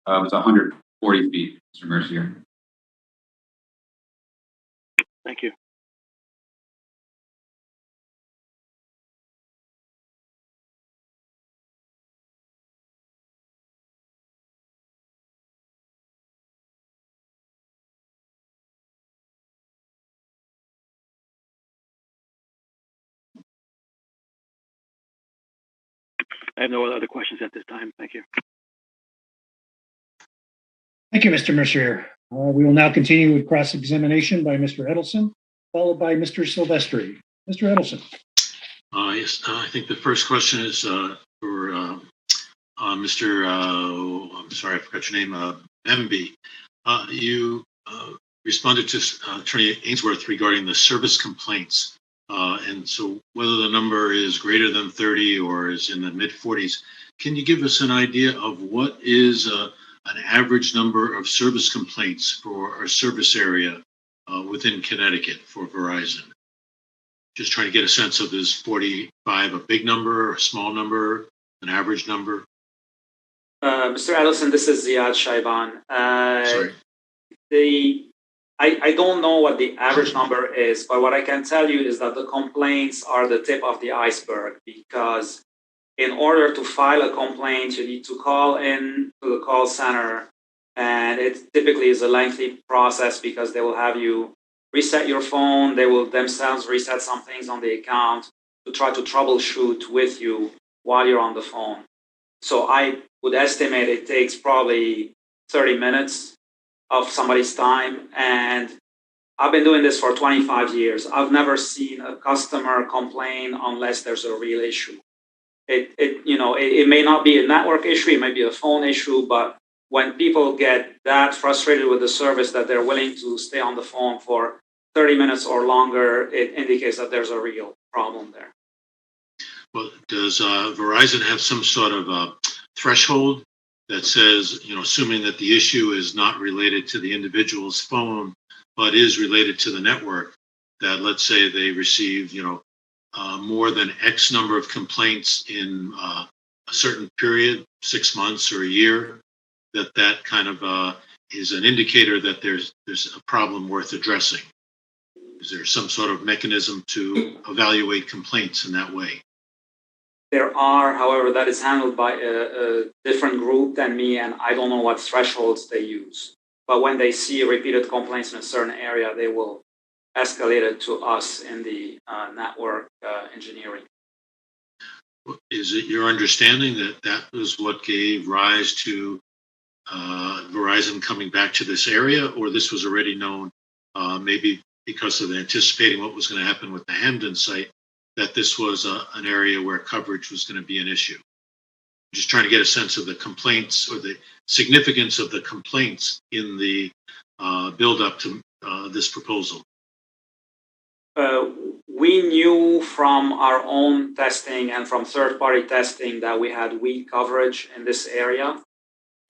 was 140 feet, Mr. Mercier. Thank you. I have no other questions at this time. Thank you. Thank you, Mr. Mercier. We will now continue with cross-examination by Mr. Edelson, followed by Mr. Silvestri. Mr. Edelson. Yes, I think the first question is for Mr. I'm sorry, I forgot your name, MB. You responded to Attorney Ainsworth regarding the service complaints. And so whether the number is greater than 30 or is in the mid 40s, can you give us an idea of what is an average number of service complaints for our service area within Connecticut for Verizon? Just trying to get a sense of, is 45 a big number, a small number, an average number? Mr. Adelson, this is Ziad Shaiban. Sorry. I don't know what the average number is, but what I can tell you is that the complaints are the tip of the iceberg, because in order to file a complaint, you need to call in to the call center, and it typically is a lengthy process because they will have you reset your phone. They will themselves reset some things on the account to try to troubleshoot with you while you're on the phone. So I would estimate it takes probably 30 minutes of somebody's time. And I've been doing this for 25 years. I've never seen a customer complain unless there's a real issue. It may not be a network issue, it may be a phone issue, but when people get that frustrated with the service that they're willing to stay on the phone for 30 minutes or longer, it indicates that there's a real problem there. Well, does Verizon have some sort of threshold that says, assuming that the issue is not related to the individual's phone, but is related to the network, that let's say they receive, more than X number of complaints in a certain period, 6 months or a year, that kind of is an indicator that there's a problem worth addressing? Is there some sort of mechanism to evaluate complaints in that way? There are, however, that is handled by a different group than me, and I don't know what thresholds they use. But when they see repeated complaints in a certain area, they will escalate it to us in the network engineering. Is it your understanding that that was what gave rise to Verizon coming back to this area, or this was already known, maybe because of anticipating what was going to happen with the Hamden site, that this was an area where coverage was going to be an issue? Just trying to get a sense of the complaints or the significance of the complaints in the build-up to this proposal. We knew from our own testing and from third-party testing that we had weak coverage in this area.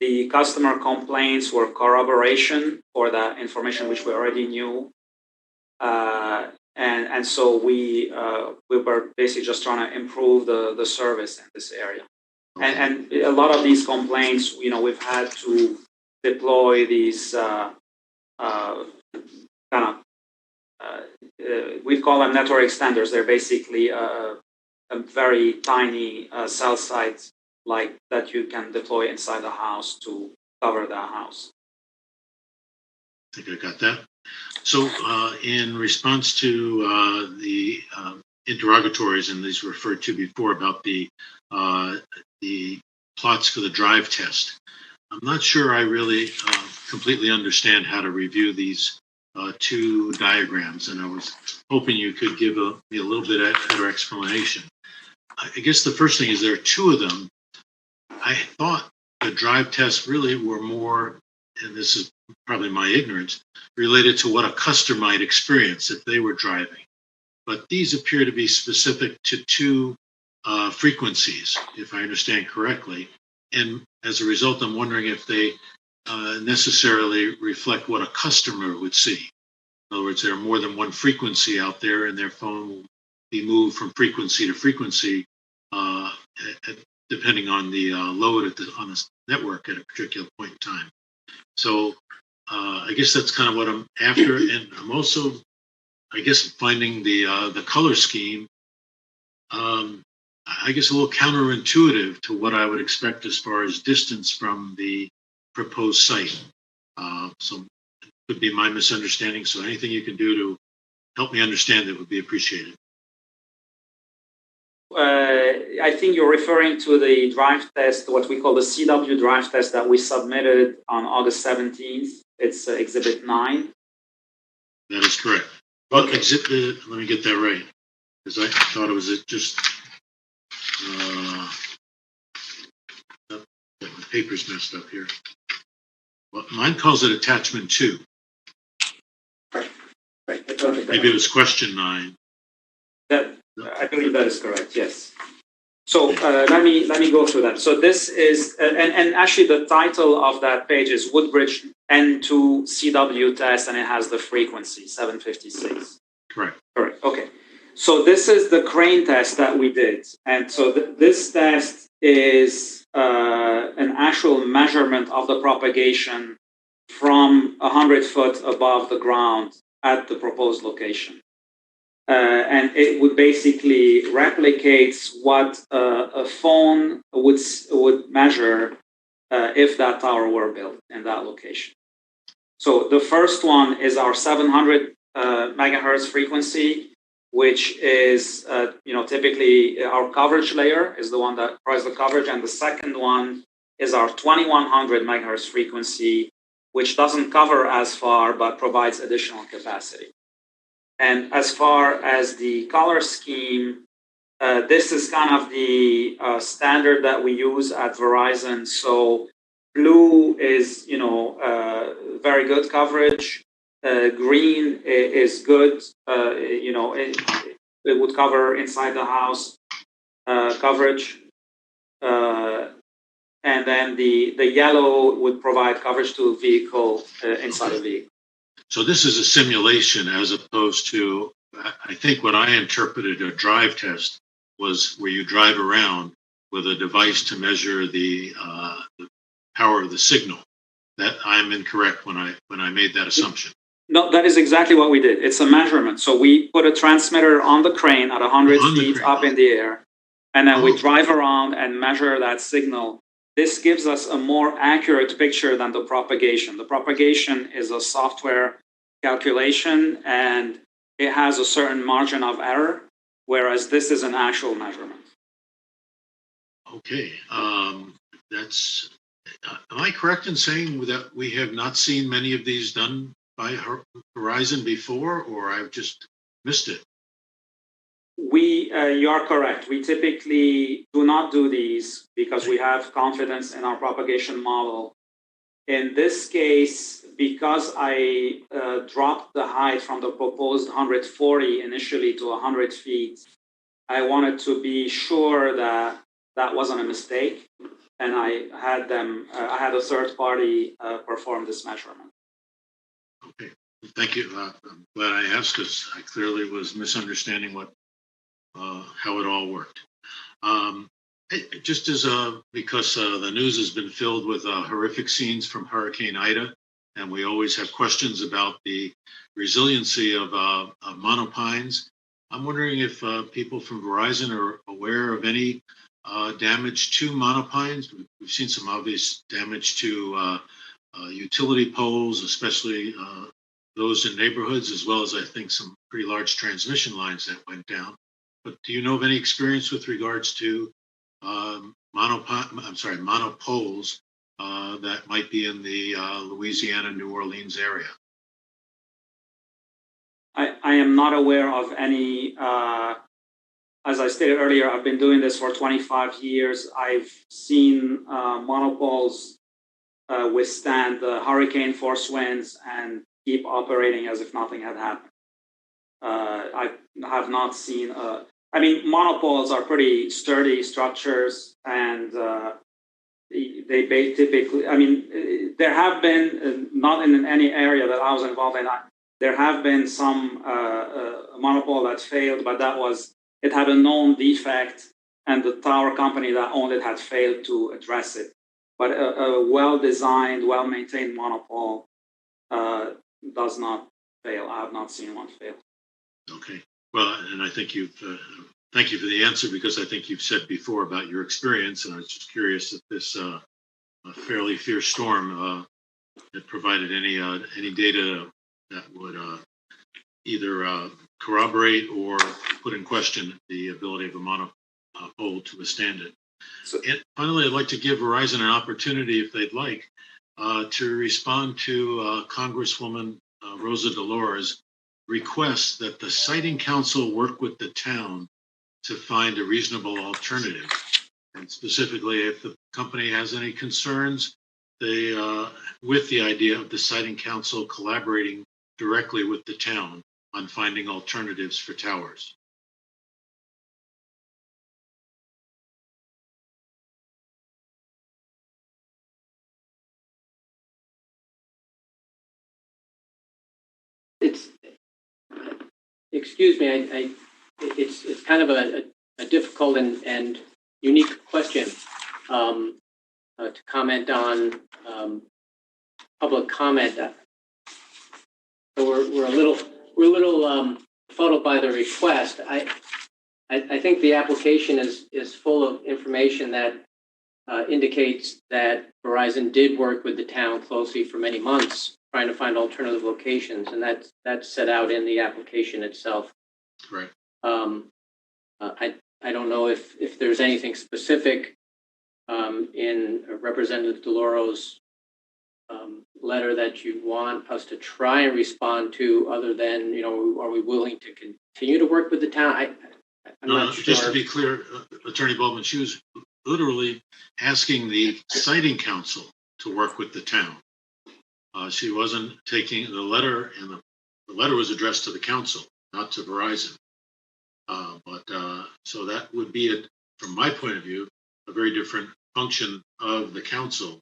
The customer complaints were corroboration for the information which we already knew. And so we were basically just trying to improve the service in this area. Okay. And a lot of these complaints, we've had to deploy these we call them network extenders. They're basically a very tiny cell site like that you can deploy inside the house to cover the house. I think I got that. So in response to the interrogatories, and these referred to before about the plots for the drive test, I'm not sure I really completely understand how to review these two diagrams, and I was hoping you could give me a little bit better explanation. I guess the first thing is there are two of them. I thought the drive tests really were more, and this is probably my ignorance, related to what a customer might experience if they were driving. But these appear to be specific to two frequencies, if I understand correctly. And as a result, I'm wondering if they necessarily reflect what a customer would see. In other words, there are more than one frequency out there, and their phone will be moved from frequency to frequency depending on the load on the network at a particular point in time. So I guess that's kind of what I'm after. And I'm also I guess finding the color scheme, I guess a little counterintuitive to what I would expect as far as distance from the proposed site. So it could be my misunderstanding. So anything you can do to help me understand it would be appreciated. I think you're referring to the drive test, what we call the CW drive test that we submitted on August 17th. It's Exhibit 9. That is correct. Well, exhibit, let me get that right, because I thought it was just, my paper's messed up here. Well, mine calls it attachment 2. Right. Maybe it was question 9. That I believe that is correct. Yes. So let me go through that. So this is and actually the title of that page is Woodbridge N2 CW test, and it has the frequency 756. Correct. Correct. Okay. So this is the crane test that we did, and so this test is an actual measurement of the propagation from 100 foot above the ground at the proposed location. And it would basically replicate what a phone would measure if that tower were built in that location. So the first one is our 700 megahertz frequency, which is typically our coverage layer is the one that provides the coverage, and the second one is our 2100 megahertz frequency, which doesn't cover as far but provides additional capacity. And as far as the color scheme, this is kind of the standard that we use at Verizon. So blue is, very good coverage. Green is good. It would cover inside the house coverage. And then the yellow would provide coverage to a vehicle inside a vehicle. So this is a simulation as opposed to, I think what I interpreted a drive test was where you drive around with a device to measure the power of the signal. That I'm incorrect when I made that assumption. No, that is exactly what we did. It's a measurement. So we put a transmitter on the crane at 100 feet up in the air, and then we drive around and measure that signal. This gives us a more accurate picture than the propagation. The propagation is a software calculation, and it has a certain margin of error, whereas this is an actual measurement. Okay, that's. Am I correct in saying that we have not seen many of these done by Verizon before, or I've just missed it? You are correct. We typically do not do these because we have confidence in our propagation model. In this case, because I dropped the height from the proposed 140 initially to 100 feet, I wanted to be sure that that wasn't a mistake. And I had a third party perform this measurement. Okay, thank you. I'm glad I asked because I clearly was misunderstanding how it all worked. Just as because the news has been filled with horrific scenes from Hurricane Ida, and we always have questions about the resiliency of monopines. I'm wondering if people from Verizon are aware of any damage to monopines. We've seen some obvious damage to utility poles, especially those in neighborhoods, as well as I think some pretty large transmission lines that went down. But do you know of any experience with regards to monopoles that might be in the Louisiana, New Orleans area? I am not aware of any. As I stated earlier, I've been doing this for 25 years. I've seen monopoles withstand the hurricane force winds and keep operating as if nothing had happened. I have not seen. Monopoles are pretty sturdy structures, and they typically. There have been not in any area that I was involved in. There have been some monopole that failed, but it had a known defect, and the tower company that owned it had failed to address it. But a well-designed, well-maintained monopole does not fail. I have not seen one fail. Okay. Well, and I think thank you for the answer, because I think you've said before about your experience, and I was just curious if this a fairly fierce storm had provided any data that would either corroborate or put in question the ability of a monopole to withstand it. And finally, I'd like to give Verizon an opportunity, if they'd like, to respond to Congresswoman Rosa Dolores' request that the siting council work with the town to find a reasonable alternative. And specifically, if the company has any concerns, they with the idea of the siting council collaborating directly with the town on finding alternatives for towers. Excuse me, it's kind of a difficult and unique question to comment on public comment. So we're a little befuddled by the request. I think the application is full of information that indicates that Verizon did work with the town closely for many months, trying to find alternative locations, and that's set out in the application itself. Right. I don't know if there's anything specific in Representative DeLauro's letter that you want us to try and respond to, other than, are we willing to continue to work with the town? I'm not sure. Just to be clear, Attorney Baldwin, she was literally asking the siting council to work with the town. She wasn't taking the letter, and the letter was addressed to the council, not to Verizon. So that would be, from my point of view, a very different function of the council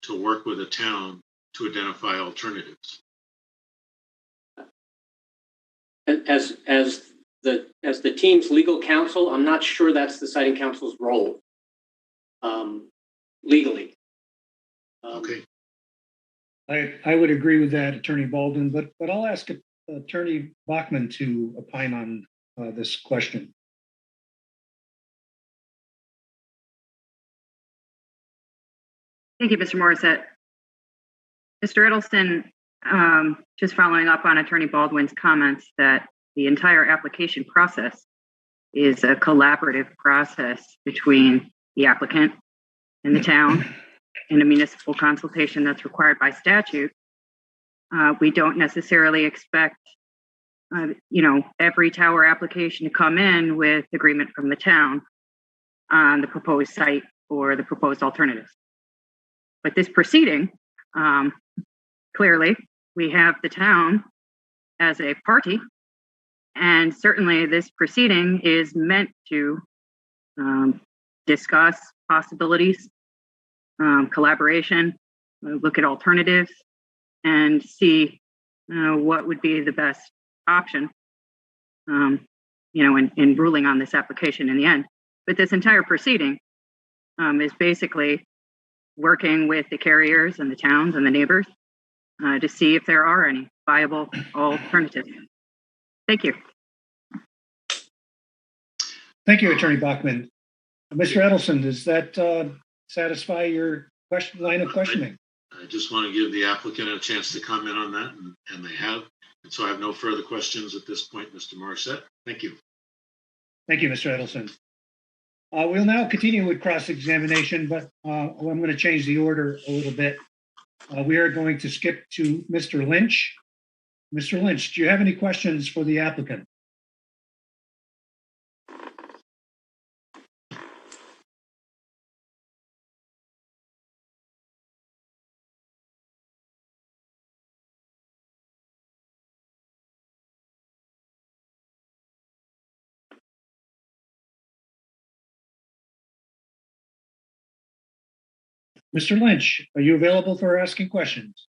to work with a town to identify alternatives. As the team's legal counsel, I'm not sure that's the siting council's role legally. Okay. I would agree with that, Attorney Baldwin, but I'll ask Attorney Bachman to opine on this question. Thank you, Mr. Morissette. Mr. Edelson, just following up on Attorney Baldwin's comments that the entire application process is a collaborative process between the applicant and the town in a municipal consultation that's required by statute. We don't necessarily expect, every tower application to come in with agreement from the town on the proposed site or the proposed alternatives. But this proceeding, clearly, we have the town as a party, and certainly this proceeding is meant to discuss possibilities, collaboration, look at alternatives, and see what would be the best option, in ruling on this application in the end. But this entire proceeding is basically working with the carriers and the towns and the neighbors to see if there are any viable alternatives. Thank you. Thank you, Attorney Bachman. Mr. Edelson, does that satisfy your line of questioning? I just want to give the applicant a chance to comment on that, and they have. And so I have no further questions at this point, Mr. Morissette. Thank you. Thank you, Mr. Edelson. We'll now continue with cross-examination, but I'm going to change the order a little bit. We are going to skip to Mr. Lynch. Mr. Lynch, do you have any questions for the applicant? Mr. Lynch, are you available for asking questions?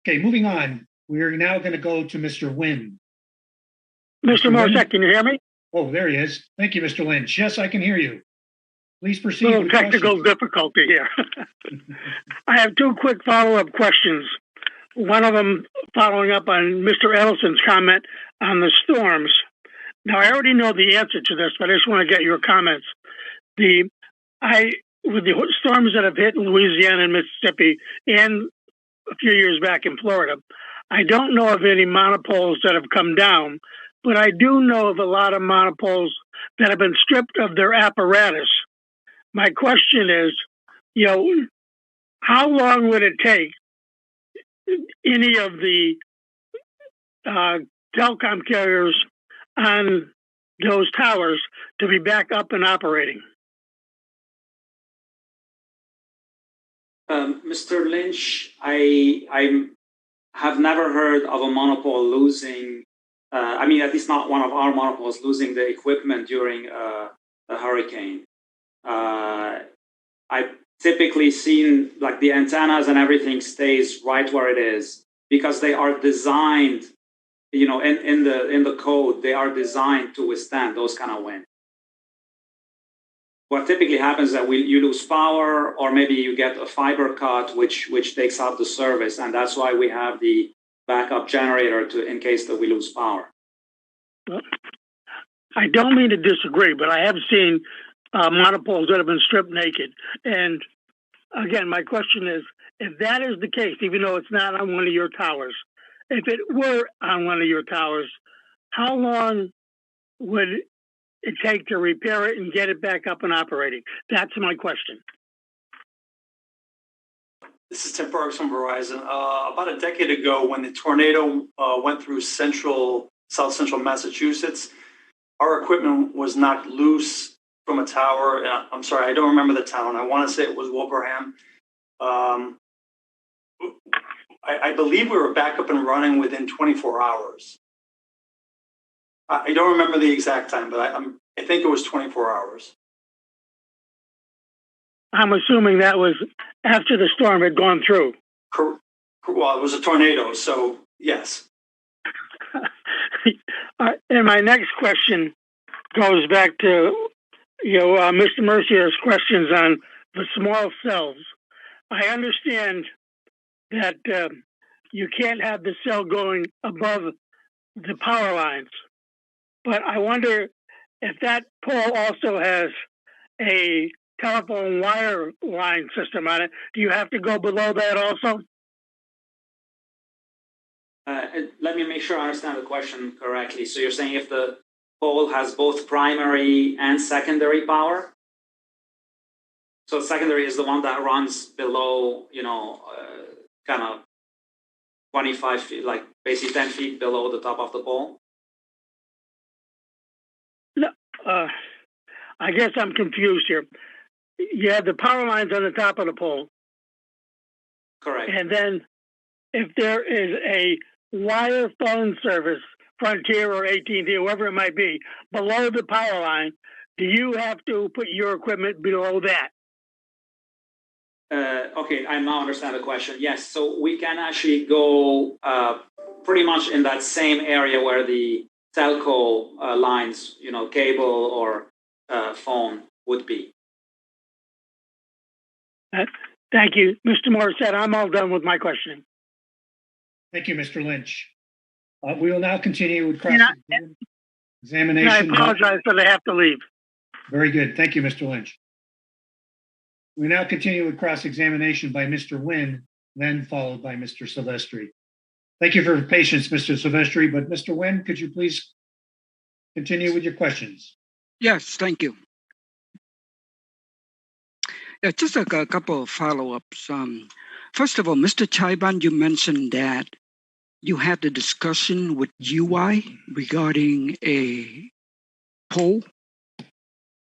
Okay, moving on. We're now going to go to Mr. Wynn. Mr. Morissette, can you hear me? Oh, there he is. Thank you, Mr. Lynch. Yes, I can hear you. Please proceed Little with technical questions. difficulty here. I have two quick follow-up questions. One of them following up on Mr. Edelson's comment on the storms. Now, I already know the answer to this, but I just want to get your comments. With the storms that have hit Louisiana and Mississippi and a few years back in Florida, I don't know of any monopoles that have come down, but I do know of a lot of monopoles that have been stripped of their apparatus. My question is, how long would it take any of the telecom carriers on those towers to be back up and operating? Mr. Lynch, I have never heard of a monopole losing, at least not one of our monopoles losing the equipment during a hurricane. I've typically seen like the antennas and everything stays right where it is because they are designed, in the code, they are designed to withstand those kind of wind. What typically happens is that you lose power, or maybe you get a fiber cut, which takes out the service, and that's why we have the backup generator in case that we lose power. I don't mean to disagree, but I have seen monopoles that have been stripped naked. And again, my question is, if that is the case, even though it's not on one of your towers, if it were on one of your towers, how long would it take to repair it and get it back up and operating? That's my question. This is Tim Parks from Verizon. About a decade ago, when the tornado went through South Central Massachusetts, our equipment was knocked loose from a tower. I'm sorry, I don't remember the town. I want to say it was Wilbraham. I believe we were back up and running within 24 hours. I don't remember the exact time, but I think it was 24 hours. I'm assuming that was after the storm had gone through. Well, it was a tornado, so yes. And my next question goes back to Mr. Mercier's questions on the small cells. I understand that you can't have the cell going above the power lines, but I wonder if that pole also has a telephone wire line system on it. Do you have to go below that also? Let me make sure I understand the question correctly. So you're saying if the pole has both primary and secondary power? So secondary is the one that runs below, kind of 25 feet, like basically 10 feet below the top of the pole? No, I guess I'm confused here. You have the power lines on the top of the pole. Correct. And then if there is a wire phone service, Frontier or AT&T, whoever it might be, below the power line, do you have to put your equipment below that? Okay, I now understand the question. Yes, so we can actually go pretty much in that same area where the telco lines, cable or phone would be. Thank you. Mr. Morissette, I'm all done with my questioning. Thank you, Mr. Lynch. We will now continue with And cross-examination. I apologize that I have to leave. Very good. Thank you, Mr. Lynch. We now continue with cross-examination by Mr. Nguyen, then followed by Mr. Silvestri. Thank you for your patience, Mr. Silvestri, but Mr. Nguyen, could you please continue with your questions? Yes, thank you. Yeah, just a couple of follow-ups. First of all, Mr. Chaiban, you mentioned that you had the discussion with UI regarding a poll.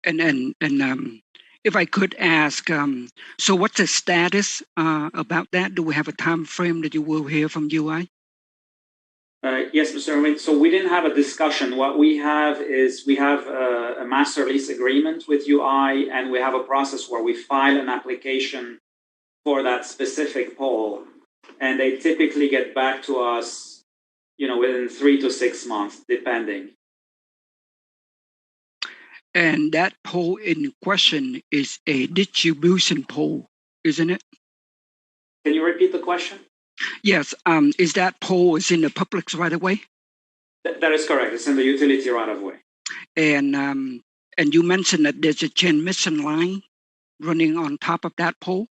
And if I could ask, so what's the status about that? Do we have a time frame that you will hear from UI? Yes, Mr. Irwin. So we didn't have a discussion. What we have is we have a master lease agreement with UI, and we have a process where we file an application for that specific poll, and they typically get back to us, within 3 to 6 months, depending. And that pole in question is a distribution pole, isn't it? Can you repeat the question? Yes. Is that pole is in the public's right of way? That is correct. It's in the utility right of way. And you mentioned that there's a transmission line running on top of that pole.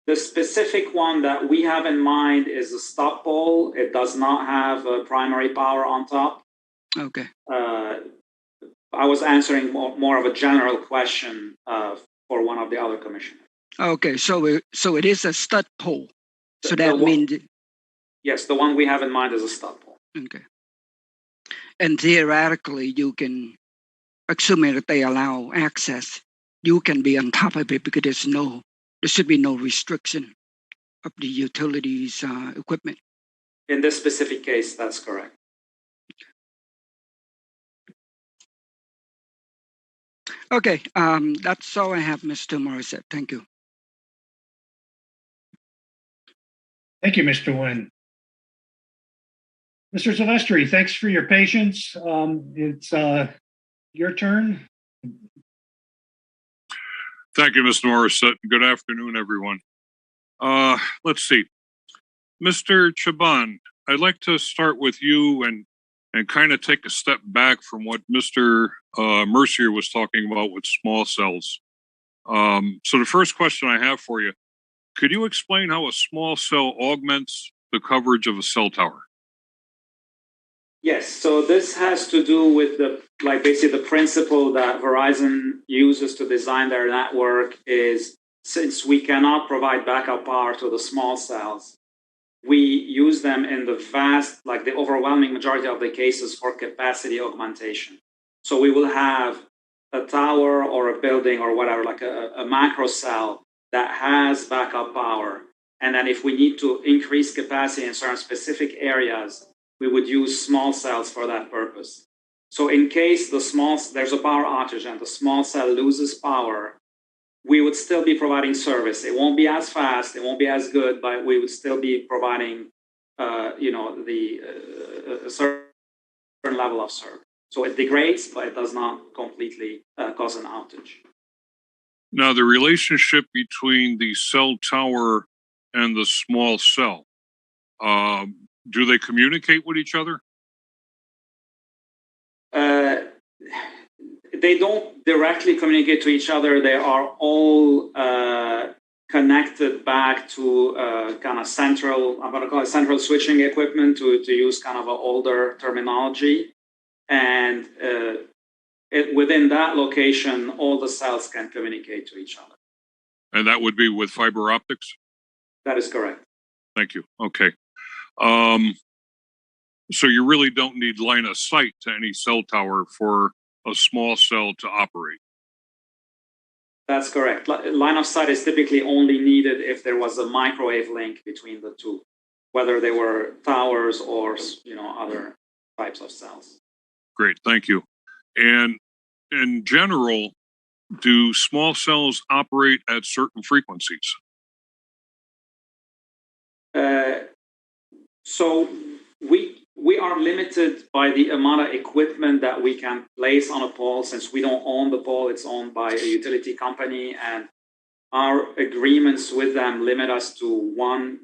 The specific one that we have in mind is a stop pole. It does not have a primary power on top. Okay. I was answering more of a general question for one of the other commissioners. Okay, so it is a stud pole. So that one, means yes, the one we have in mind is a stop pole. Okay. And theoretically, you can, assuming that they allow access, you can be on top of it because there should be no restriction of the utilities equipment. In this specific case, that's correct. Okay, that's all I have, Mr. Morissette. Thank you. Thank you, Mr. Nguyen. Mr. Silvestri, thanks for your patience. It's your turn. Thank you, Mr. Morissette. Good afternoon, everyone. Let's see. Mr. Chaban, I'd like to start with you and kind of take a step back from what Mr. Mercier was talking about with small cells. So the first question I have for you, could you explain how a small cell augments the coverage of a cell tower? Yes, so this has to do with basically the principle that Verizon uses to design their network is, since we cannot provide backup power to the small cells, we use them in the overwhelming majority of the cases for capacity augmentation. So we will have a tower or a building or whatever, like a macro cell that has backup power. And then if we need to increase capacity in certain specific areas, we would use small cells for that purpose. So in case there's a power outage and the small cell loses power, we would still be providing service. It won't be as fast, it won't be as good, but we would still be providing, a certain level of service. So it degrades, but it does not completely cause an outage. Now, the relationship between the cell tower and the small cell, do they communicate with each other? They don't directly communicate to each other. They are all connected back to kind of central, I'm going to call it central switching equipment to use kind of an older terminology. And within that location, all the cells can communicate to each other. And that would be with fiber optics? That is correct. Thank you. Okay. So you really don't need line of sight to any cell tower for a small cell to operate. That's correct. Line of sight is typically only needed if there was a microwave link between the two, whether they were towers or other types of cells. Great, thank you. And in general, do small cells operate at certain frequencies? So we are limited by the amount of equipment that we can place on a pole. Since we don't own the pole, it's owned by a utility company, and our agreements with them limit us to one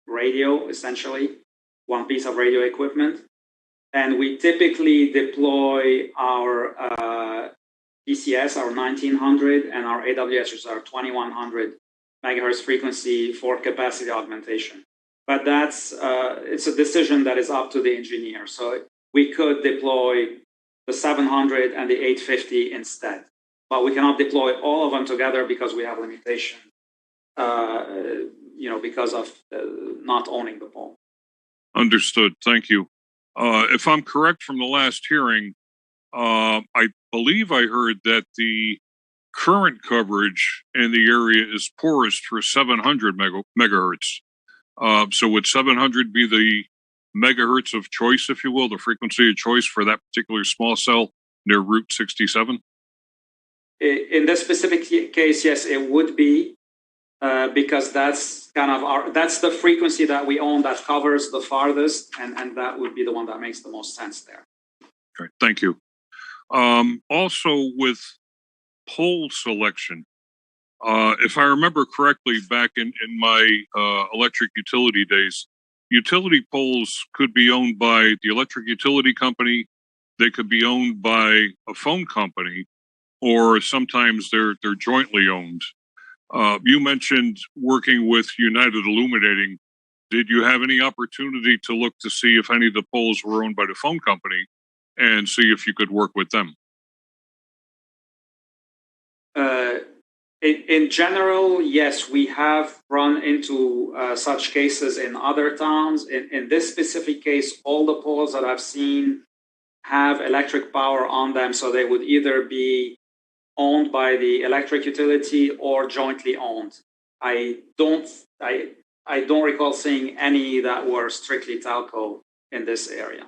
radio, essentially, one piece of radio equipment. And we typically deploy our PCS, our 1900, and our AWS, which is our 2100 megahertz frequency for capacity augmentation. But it's a decision that is up to the engineer. So we could deploy the 700 and the 850 instead, but we cannot deploy all of them together because we have limitation, because of not owning the pole. Understood. Thank you. If I'm correct from the last hearing, I believe I heard that the current coverage in the area is poorest for 700 megahertz. So would 700 be the megahertz of choice, if you will, the frequency of choice for that particular small cell near Route 67? In this specific case, yes, it would be, because that's kind of that's the frequency that we own that covers the farthest, and that would be the one that makes the most sense there. Okay, thank you. Also with pole selection, if I remember correctly, back in my electric utility days, utility poles could be owned by the electric utility company, they could be owned by a phone company, or sometimes they're jointly owned. You mentioned working with United Illuminating. Did you have any opportunity to look to see if any of the poles were owned by the phone company and see if you could work with them? In general, yes, we have run into such cases in other towns. In this specific case, all the poles that I've seen have electric power on them, so they would either be owned by the electric utility or jointly owned. I don't recall seeing any that were strictly telco in this area.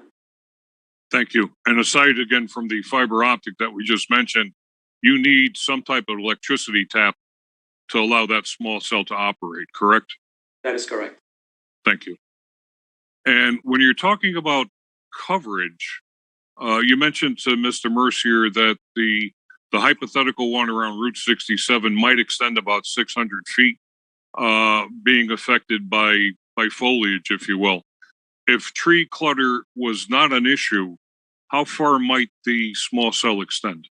Thank you. And aside again from the fiber optic that we just mentioned, you need some type of electricity tap to allow that small cell to operate, correct? That is correct. Thank you. And when you're talking about coverage, you mentioned to Mr. Mercier that the hypothetical one around Route 67 might extend about 600 feet, being affected by foliage, if you will. If tree clutter was not an issue, how far might the small cell extend?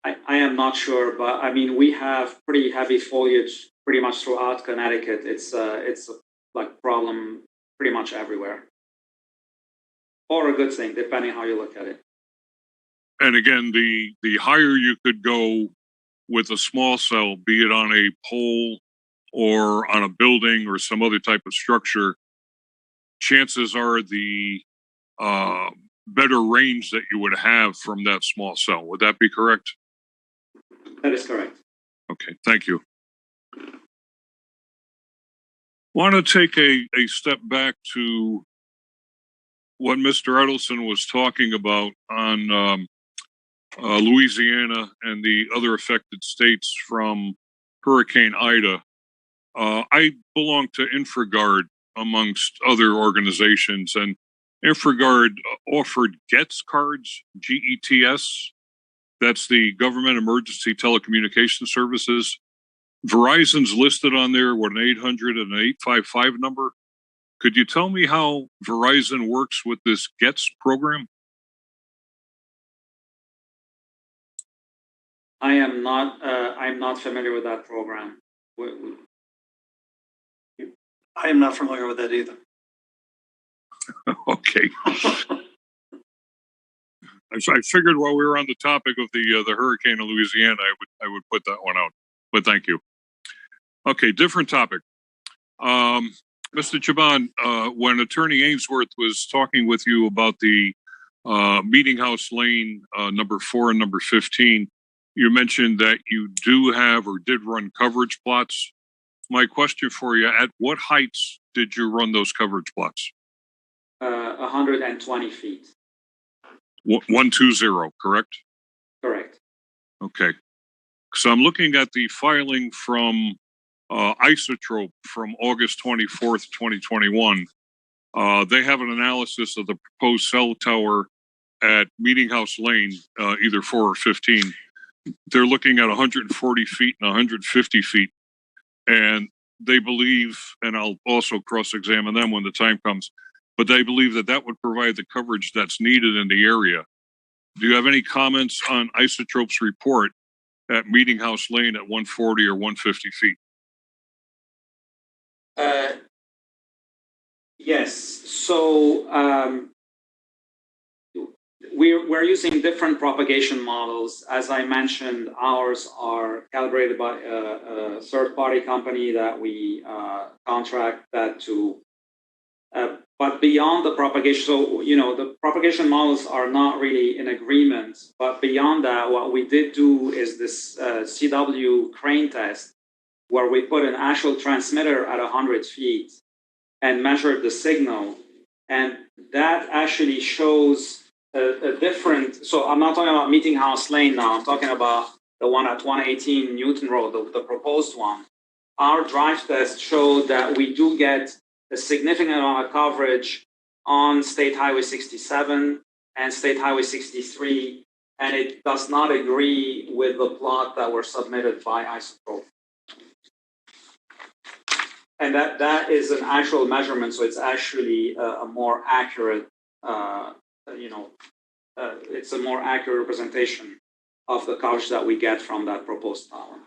I am not sure, but I mean, we have pretty heavy foliage pretty much throughout Connecticut. It's like problem pretty much everywhere. Or a good thing, depending how you look at it. And again, the higher you could go with a small cell, be it on a pole or on a building or some other type of structure, chances are the better range that you would have from that small cell. Would that be correct? That is correct. Okay, thank you. Want to take a step back to what Mr. Edelson was talking about on Louisiana and the other affected states from Hurricane Ida. I belong to InfraGard amongst other organizations, and InfraGard offered GETS cards, GETS. That's the Government Emergency Telecommunication Services. Verizon's listed on there with an 800 and an 855 number. Could you tell me how Verizon works with this GETS program? I'm not familiar with that program. I am not familiar with that either. Okay. I figured while we were on the topic of the hurricane in Louisiana, I would put that one out. But thank you. Okay, different topic. Mr. Chaban, when Attorney Ainsworth was talking with you about the Meeting House Lane number 4 and number 15, you mentioned that you do have or did run coverage plots. My question for you, at what heights did you run those coverage plots? 120 feet. 120, correct? Correct. Okay. So I'm looking at the filing from Isotrope from August 24th, 2021. They have an analysis of the proposed cell tower at Meeting House Lane, either 4 or 15. They're looking at 140 feet and 150 feet. And they believe, and I'll also cross-examine them when the time comes, but they believe that that would provide the coverage that's needed in the area. Do you have any comments on Isotrope's report at Meeting House Lane at 140 or 150 feet? Yes. So we're using different propagation models. As I mentioned, ours are calibrated by a third-party company that we contract that to. But beyond the propagation, so the propagation models are not really in agreement. But beyond that, what we did do is this CW crane test, where we put an actual transmitter at 100 feet and measured the signal, and that actually shows a different. So I'm not talking about Meeting House Lane now. I'm talking about the one at 118 Newton Road, the proposed one. Our drive test showed that we do get a significant amount of coverage on State Highway 67 and State Highway 63, and it does not agree with the plot that were submitted by Isotrope. And that is an actual measurement, so it's actually a more accurate, it's a more accurate representation of the coverage that we get from that proposed tower.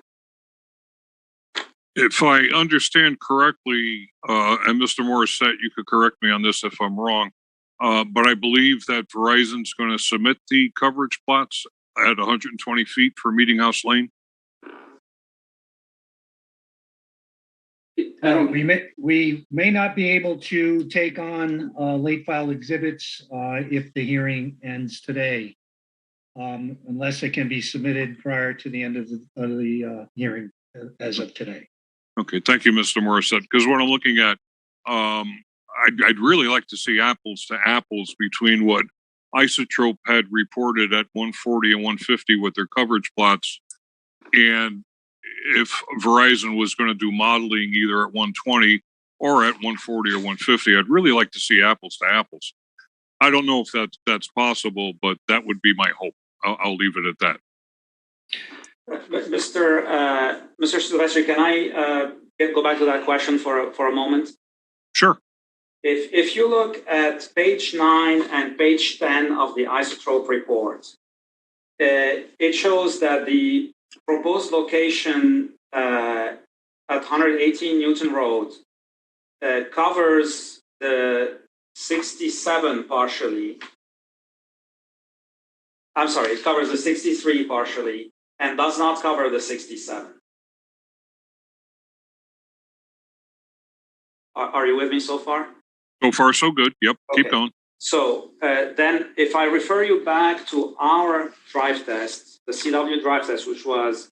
If I understand correctly, and Mr. Morissette, you could correct me on this if I'm wrong, but I believe that Verizon's going to submit the coverage plots at 120 feet for Meeting House Lane. We may not be able to take on late file exhibits if the hearing ends today, unless it can be submitted prior to the end of the hearing as of today. Okay, thank you, Mr. Morissette. Because what I'm looking at, I'd really like to see apples to apples between what Isotrope had reported at 140 and 150 with their coverage plots, and if Verizon was going to do modeling either at 120 or at 140 or 150, I'd really like to see apples to apples. I don't know if that's possible, but that would be my hope. I'll leave it at that. Mr. Silvestri, can I go back to that question for a moment? Sure. If you look at page 9 and page 10 of the Isotrope report, it shows that the proposed location at 118 Newton Road covers the 67 partially. I'm sorry, it covers the 63 partially and does not cover the 67. Are you with me so far? So far, so good. Yep, okay. Keep going. So then if I refer you back to our drive test, the CW drive test, which was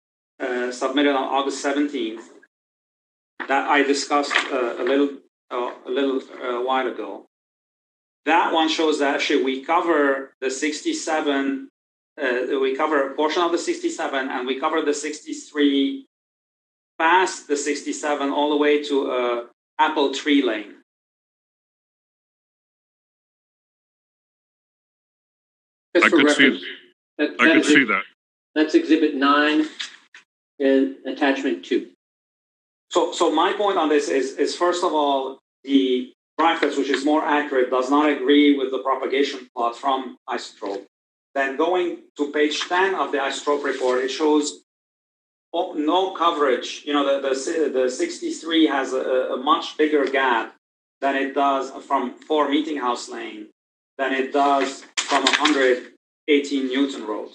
submitted on August 17th, that I discussed a little while ago. That one shows that actually we cover the 67, we cover a portion of the 67, and we cover the 63 past the 67 all the way to Apple Tree Lane. Just I for could reference, see that. That's Exhibit 9 and Attachment 2. So my point on this is first of all, the drive test, which is more accurate, does not agree with the propagation plot from Isotrope. Then going to page 10 of the Isotrope report, it shows no coverage. You know, the 63 has a much bigger gap than it does from 4 Meeting House Lane than it does from 118 Newton Road.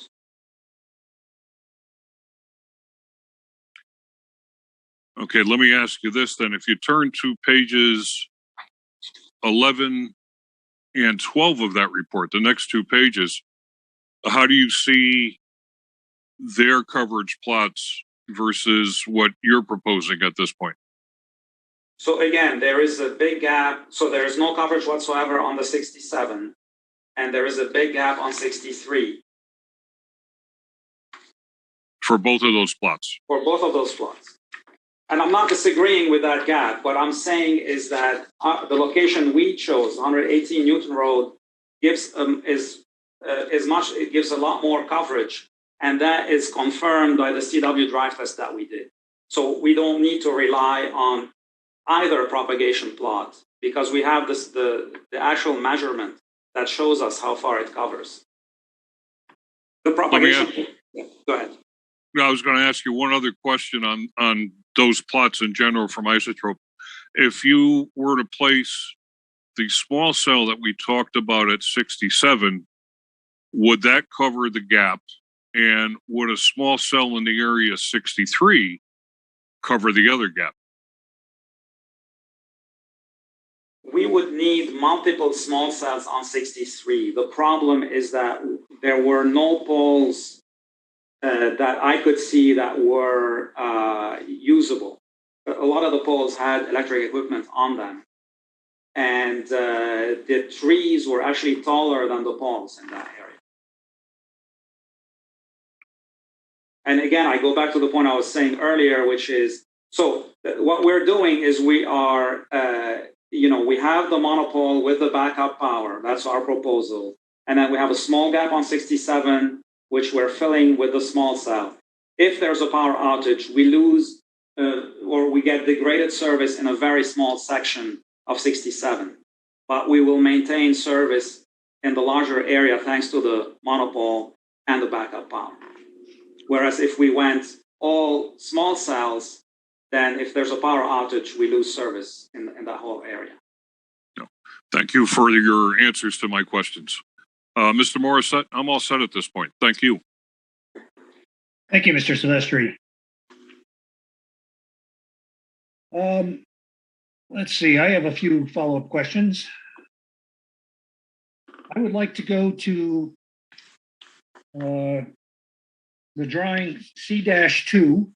Okay, let me ask you this then. If you turn to pages 11 and 12 of that report, the next 2 pages, how do you see their coverage plots versus what you're proposing at this point? So again, there is a big gap. So there is no coverage whatsoever on the 67, and there is a big gap on 63. For both of those plots? For both of those plots. And I'm not disagreeing with that gap. What I'm saying is that the location we chose, 118 Newton Road, gives it gives a lot more coverage, and that is confirmed by the CW drive test that we did. So we don't need to rely on either propagation plot because we have the actual measurement that shows us how far it covers. The propagation. Go ahead. I was going to ask you one other question on those plots in general from Isotrope. If you were to place the small cell that we talked about at 67, would that cover the gap? And would a small cell in the area 63 cover the other gap? We would need multiple small cells on 63. The problem is that there were no poles that I could see that were usable. A lot of the poles had electric equipment on them. And the trees were actually taller than the poles in that area. And again, I go back to the point I was saying earlier, which is, so what we're doing is we are we have the monopole with the backup power. That's our proposal. And then we have a small gap on 67, which we're filling with the small cell. If there's a power outage, we lose or we get degraded service in a very small section of 67. But we will maintain service in the larger area thanks to the monopole and the backup power. Whereas if we went all small cells, then if there's a power outage, we lose service in that whole area. Thank you for your answers to my questions. Mr. Morissette, I'm all set at this point. Thank you. Thank you, Mr. Silvestri. Let's see, I have a few follow-up questions. I would like to go to the drawing C-2,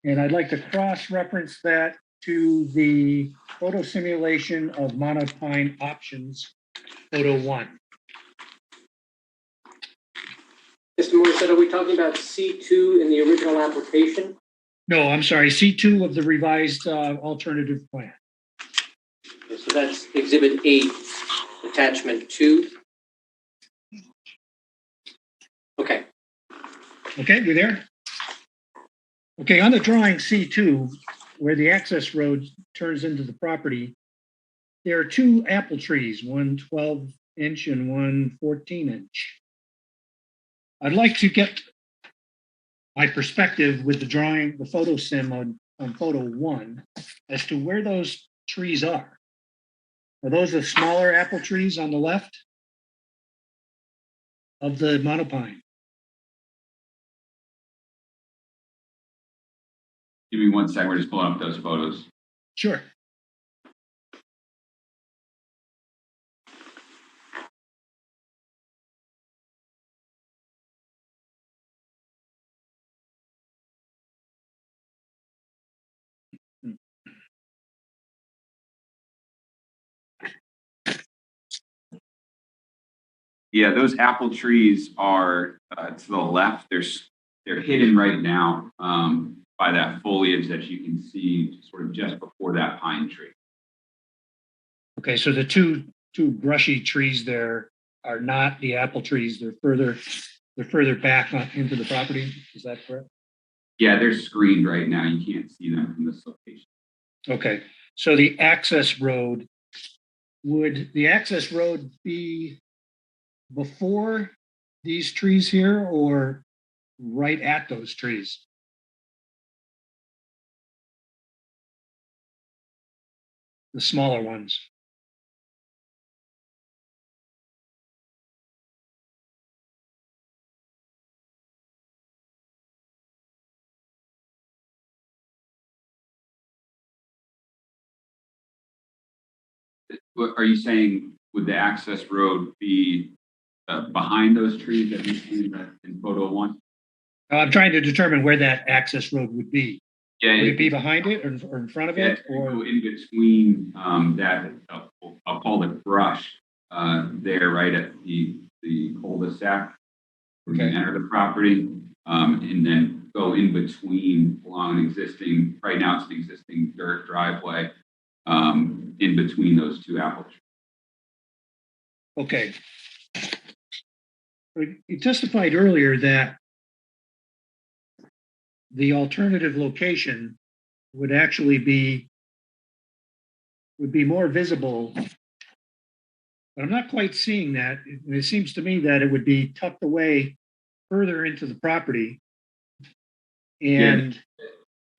and I'd like to cross-reference that to the photo simulation of monopine options, photo 1. Mr. Morissette, are we talking about C2 in the original application? No, I'm sorry, C2 of the revised alternative plan. Okay, so that's Exhibit 8, Attachment 2. Okay. Okay, you there? Okay, on the drawing C2, where the access road turns into the property, there are 2 apple trees, one 12-inch and one 14-inch. I'd like to get my perspective with the drawing, the photo sim on photo 1, as to where those trees are. Are those the smaller apple trees on the left of the monopine? Give me 1 second. We're just pulling up those photos. Sure. Yeah, those apple trees are to the left. They're hidden right now by that foliage that you can see sort of just before that pine tree. Okay, so the two brushy trees there are not the apple trees. They're further back into the property. Is that correct? Yeah, they're screened right now. You can't see them from this location. Okay, so the access road, would the access road be before these trees here or right at those trees? The smaller ones. Are you saying would the access road be behind those trees that we see in photo 1? I'm trying to determine where that access road would be. Yeah, would it be behind it or in front of it? Or go in between that, I'll call it brush there, right at the cul-de-sac where you enter the property, and then go in between along an existing, right now it's an existing dirt driveway, in between those 2 apple trees. Okay. You testified earlier that the alternative location would actually be more visible, but I'm not quite seeing that. It seems to me that it would be tucked away further into the property. And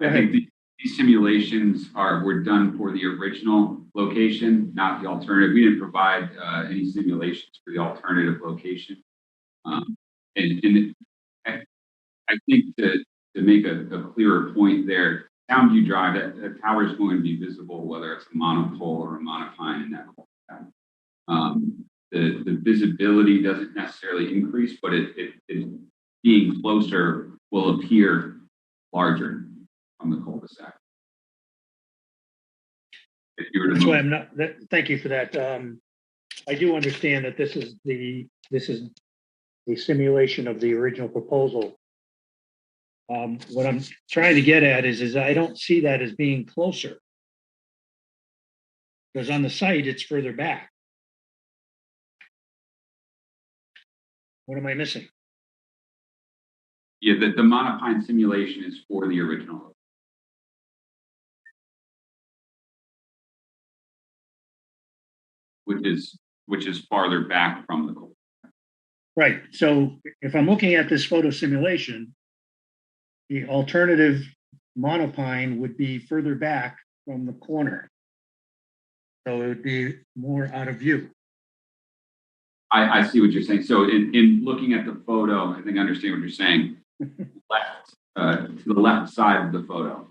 yeah, I think these simulations were done for the original location, not the alternative. We didn't provide any simulations for the alternative location. And I think to make a clearer point there, Townview Drive, that tower is going to be visible whether it's a monopole or a monopine in that cul-de-sac. The visibility doesn't necessarily increase, but it being closer will appear larger from the cul-de-sac. That's why I'm not. Thank you for that. I do understand that this is the simulation of the original proposal. What I'm trying to get at is I don't see that as being closer. Because on the site, it's further back. What am I missing? Yeah, the monopine simulation is for the original. Which is farther back from the goal. Right. So if I'm looking at this photo simulation, the alternative monopine would be further back from the corner. So it would be more out of view. I see what you're saying. So in looking at the photo, I think I understand what you're saying. Left, to the left side of the photo.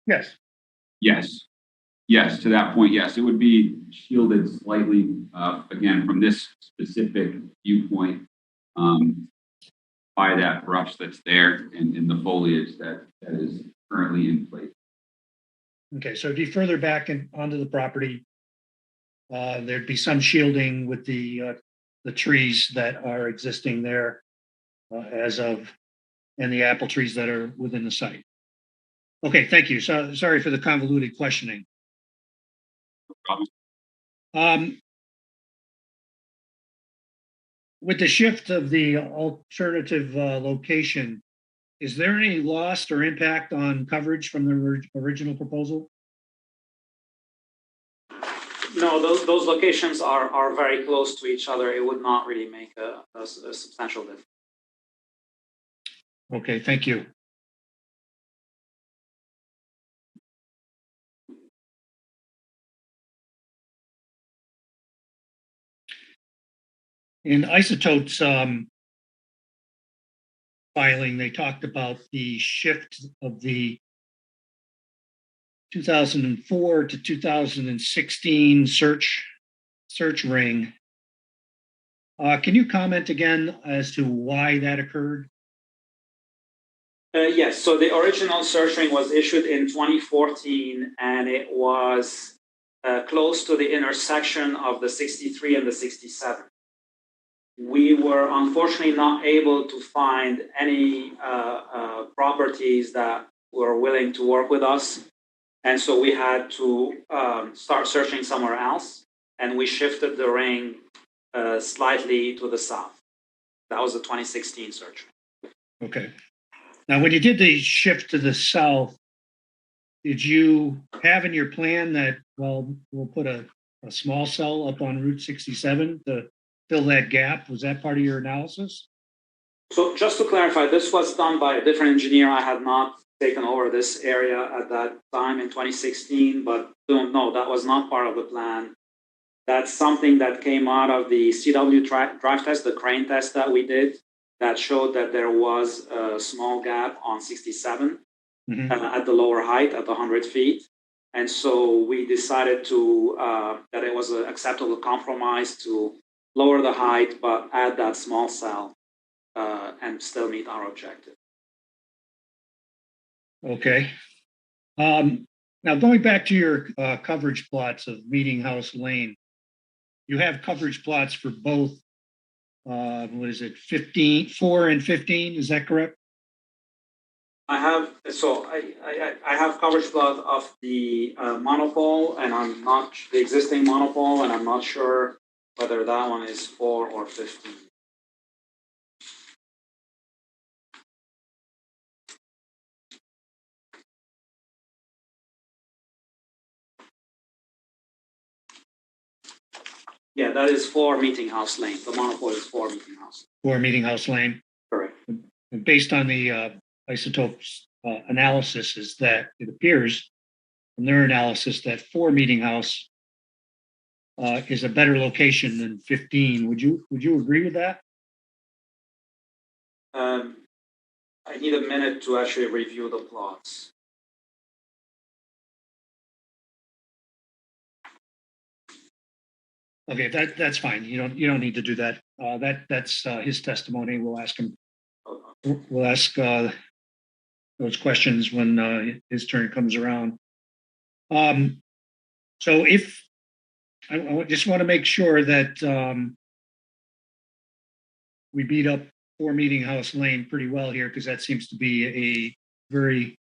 Yes. Yes. Yes, to that point, yes. It would be shielded slightly, again, from this specific viewpoint by that brush that's there and in the foliage that is currently in place. Okay, so it'd be further back onto the property. There'd be some shielding with the trees that are existing there and the apple trees that are within the site. Okay, thank you. So sorry for the convoluted questioning. No problem. With the shift of the alternative location, is there any loss or impact on coverage from the original proposal? No, those locations are very close to each other. It would not really make a substantial difference. Okay, thank you. In Isotope's filing, they talked about the shift of the 2004 to 2016 search ring. Can you comment again as to why that occurred? Yes, so the original search ring was issued in 2014, and it was close to the intersection of the 63 and the 67. We were unfortunately not able to find any properties that were willing to work with us. And so we had to start searching somewhere else, and we shifted the ring slightly to the south. That was the 2016 search ring. Okay. Now, when you did the shift to the south, did you have in your plan that, well, we'll put a small cell up on Route 67 to fill that gap? Was that part of your analysis? So just to clarify, this was done by a different engineer. I had not taken over this area at that time in 2016, but no, that was not part of the plan. That's something that came out of the CW drive test, the crane test that we did, that showed that there was a small gap on 67 at the lower height at 100 feet. And so we decided to that it was an acceptable compromise to lower the height, but add that small cell and still meet our objective. Okay. Now, going back to your coverage plots of Meeting House Lane, you have coverage plots for both, what is it, 4 and 15, is that correct? I have coverage plot of the monopole, and I'm not the existing monopole, and I'm not sure whether that one is 4 or 15. Yeah, that is 4 Meeting House Lane. The monopole is 4 Meeting House. 4 Meeting House Lane. Correct. And based on the Isotopes analysis, is that it appears from their analysis that 4 Meeting House is a better location than 15. Would you agree with that? I need a minute to actually review the plots. Okay, that's fine. You don't need to do that. That's his testimony. We'll ask him. We'll ask those questions when his turn comes around. So if I just want to make sure that we beat up 4 Meeting House Lane pretty well here, because that seems to be a very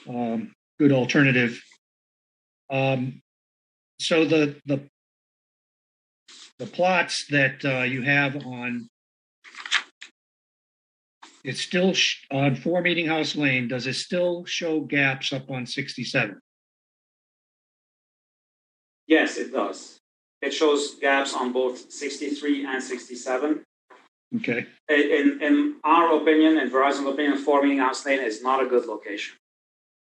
good alternative. So the plots that you have on, it's still on 4 Meeting House Lane, does it still show gaps up on 67? Yes, it does. It shows gaps on both 63 and 67. Okay. In our opinion, in Verizon's opinion, 4 Meeting House Lane is not a good location.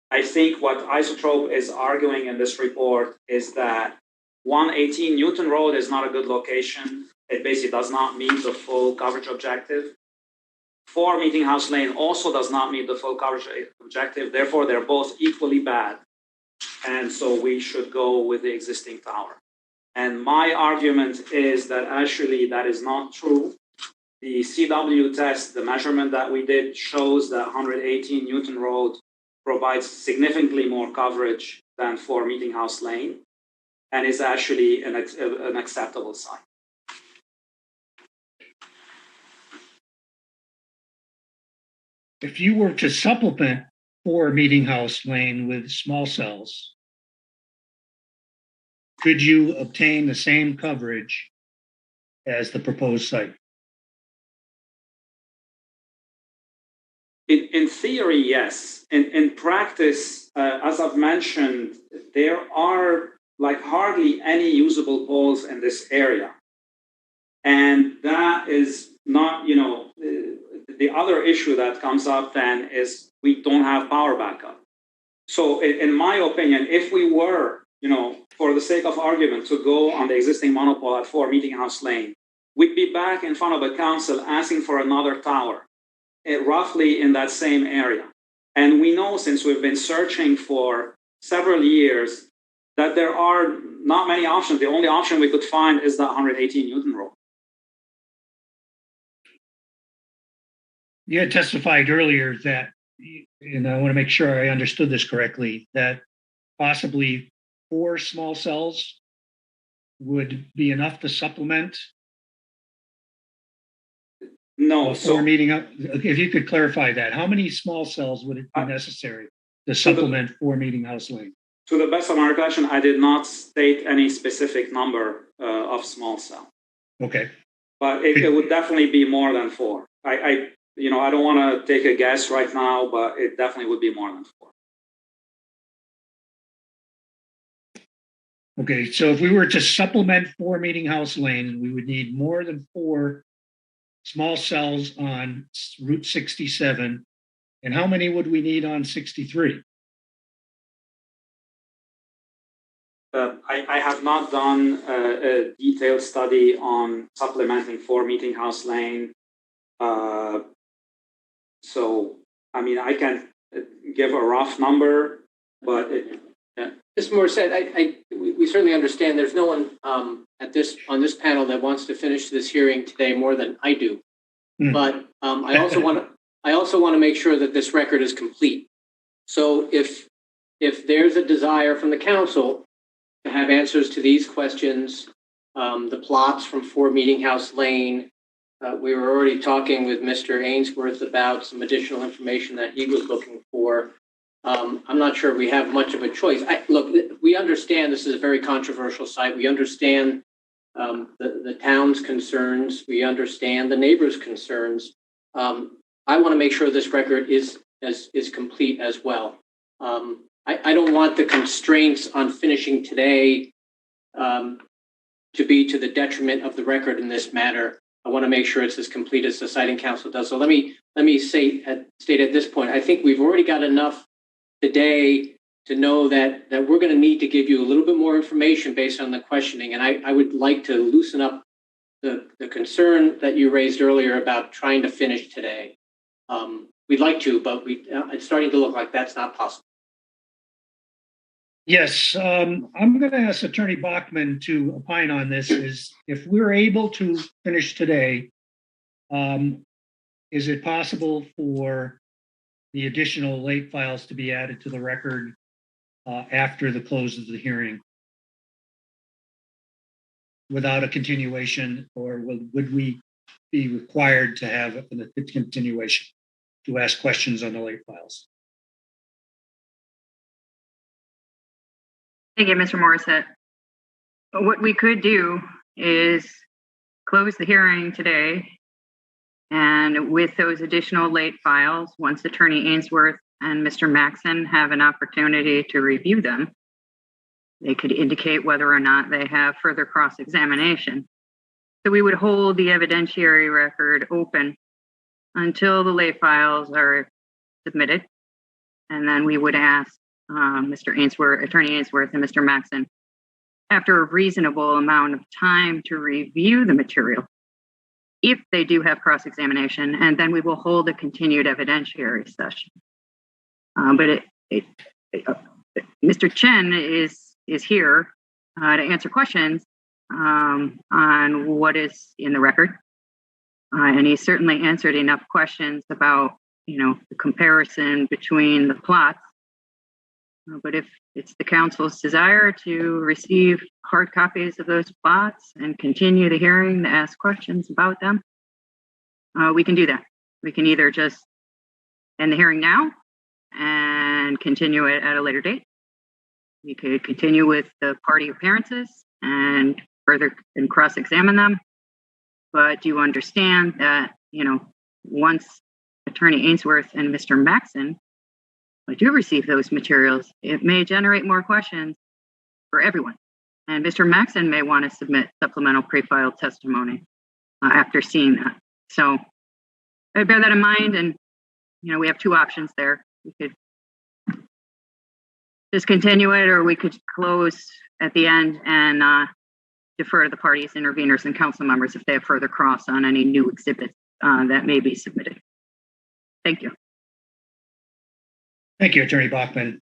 I think what Isotrope is arguing in this report is that 118 Newton Road is not a good location. It basically does not meet the full coverage objective. 4 Meeting House Lane also does not meet the full coverage objective. Therefore, they're both equally bad. And so we should go with the existing tower. And my argument is that actually that is not true. The CW test, the measurement that we did, shows that 118 Newton Road provides significantly more coverage than 4 Meeting House Lane, and is actually an acceptable site. If you were to supplement 4 Meeting House Lane with small cells, could you obtain the same coverage as the proposed site? In theory, yes. In practice, as I've mentioned, there are like hardly any usable poles in this area. And that is not, the other issue that comes up then is we don't have power backup. So in my opinion, if we were, for the sake of argument, to go on the existing monopole at 4 Meeting House Lane, we'd be back in front of the council asking for another tower, roughly in that same area. And we know, since we've been searching for several years, that there are not many options. The only option we could find is the 118 Newton Road. You had testified earlier that, and I want to make sure I understood this correctly, that possibly 4 small cells would be enough to supplement. No, so meeting up. If you could clarify that, how many small cells would it be necessary to supplement 4 Meeting House Lane? to the best of my recollection, I did not state any specific number of small cell. Okay. But it would definitely be more than 4. I don't want to take a guess right now, but it definitely would be more than 4. Okay, so if we were to supplement 4 Meeting House Lane, we would need more than 4 small cells on Route 67. And how many would we need on 63? I have not done a detailed study on supplementing 4 Meeting House Lane. So, I mean, I can give a rough number, but Mr. Moore said, we certainly understand there's no one on this panel that wants to finish this hearing today more than I do. But I also want to make sure that this record is complete. So if there's a desire from the council to have answers to these questions, the plots from 4 Meeting House Lane, we were already talking with Mr. Ainsworth about some additional information that he was looking for. I'm not sure we have much of a choice. Look, we understand this is a very controversial site. We understand the town's concerns. We understand the neighbors' concerns. I want to make sure this record is complete as well. I don't want the constraints on finishing today to be to the detriment of the record in this matter. I want to make sure it's as complete as the Siting Council does. So let me state at this point, I think we've already got enough today to know that we're going to need to give you a little bit more information based on the questioning. And I would like to loosen up the concern that you raised earlier about trying to finish today. We'd like to, but it's starting to look like that's not possible. Yes, I'm going to ask Attorney Bachman to opine on this. Is if we're able to finish today, is it possible for the additional late files to be added to the record after the close of the hearing without a continuation, or would we be required to have a continuation to ask questions on the late files? Thank you, Mr. Morissette. What we could do is close the hearing today. And with those additional late files, once Attorney Ainsworth and Mr. Maxon have an opportunity to review them, they could indicate whether or not they have further cross-examination. So we would hold the evidentiary record open until the late files are submitted. And then we would ask Attorney Ainsworth and Mr. Maxon, after a reasonable amount of time to review the material, if they do have cross-examination, and then we will hold a continued evidentiary session. But Mr. Chen is here to answer questions on what is in the record. And he certainly answered enough questions about, the comparison between the plots. But if it's the council's desire to receive hard copies of those plots and continue the hearing to ask questions about them, we can do that. We can either just end the hearing now and continue it at a later date. We could continue with the party appearances and further and cross-examine them. But do you understand that, once Attorney Ainsworth and Mr. Maxon do receive those materials, it may generate more questions for everyone. And Mr. Maxon may want to submit supplemental pre-filed testimony after seeing that. So I bear that in mind. And, we have two options there. We could just continue it, or we could close at the end and defer to the parties, interveners, and council members if they have further cross on any new exhibits that may be submitted. Thank you. Thank you, Attorney Bachman.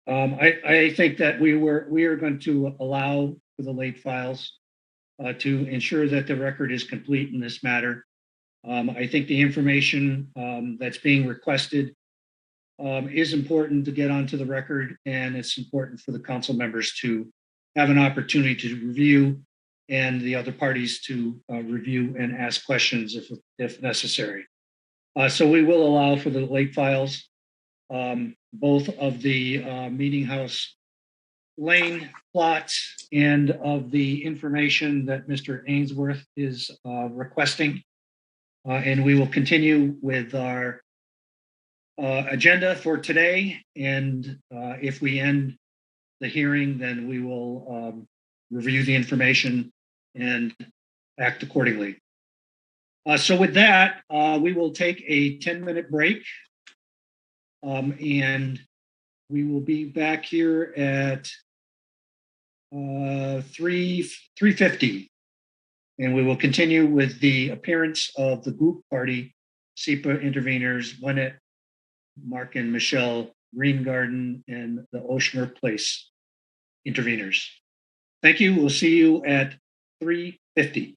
I think that we are going to allow for the late files to ensure that the record is complete in this matter. I think the information that's being requested is important to get onto the record, and it's important for the council members to have an opportunity to review and the other parties to review and ask questions if necessary. So we will allow for the late files, both of the Meeting House Lane plots and of the information that Mr. Ainsworth is requesting. And we will continue with our agenda for today. And if we end the hearing, then we will review the information and act accordingly. So with that, we will take a 10-minute break. And we will be back here at 3:50. And we will continue with the appearance of the group party, SEPA interveners, Lynette, Mark and Michelle, Green Garden, and the Oshner Place interveners. Thank you. We'll see you at 3:50.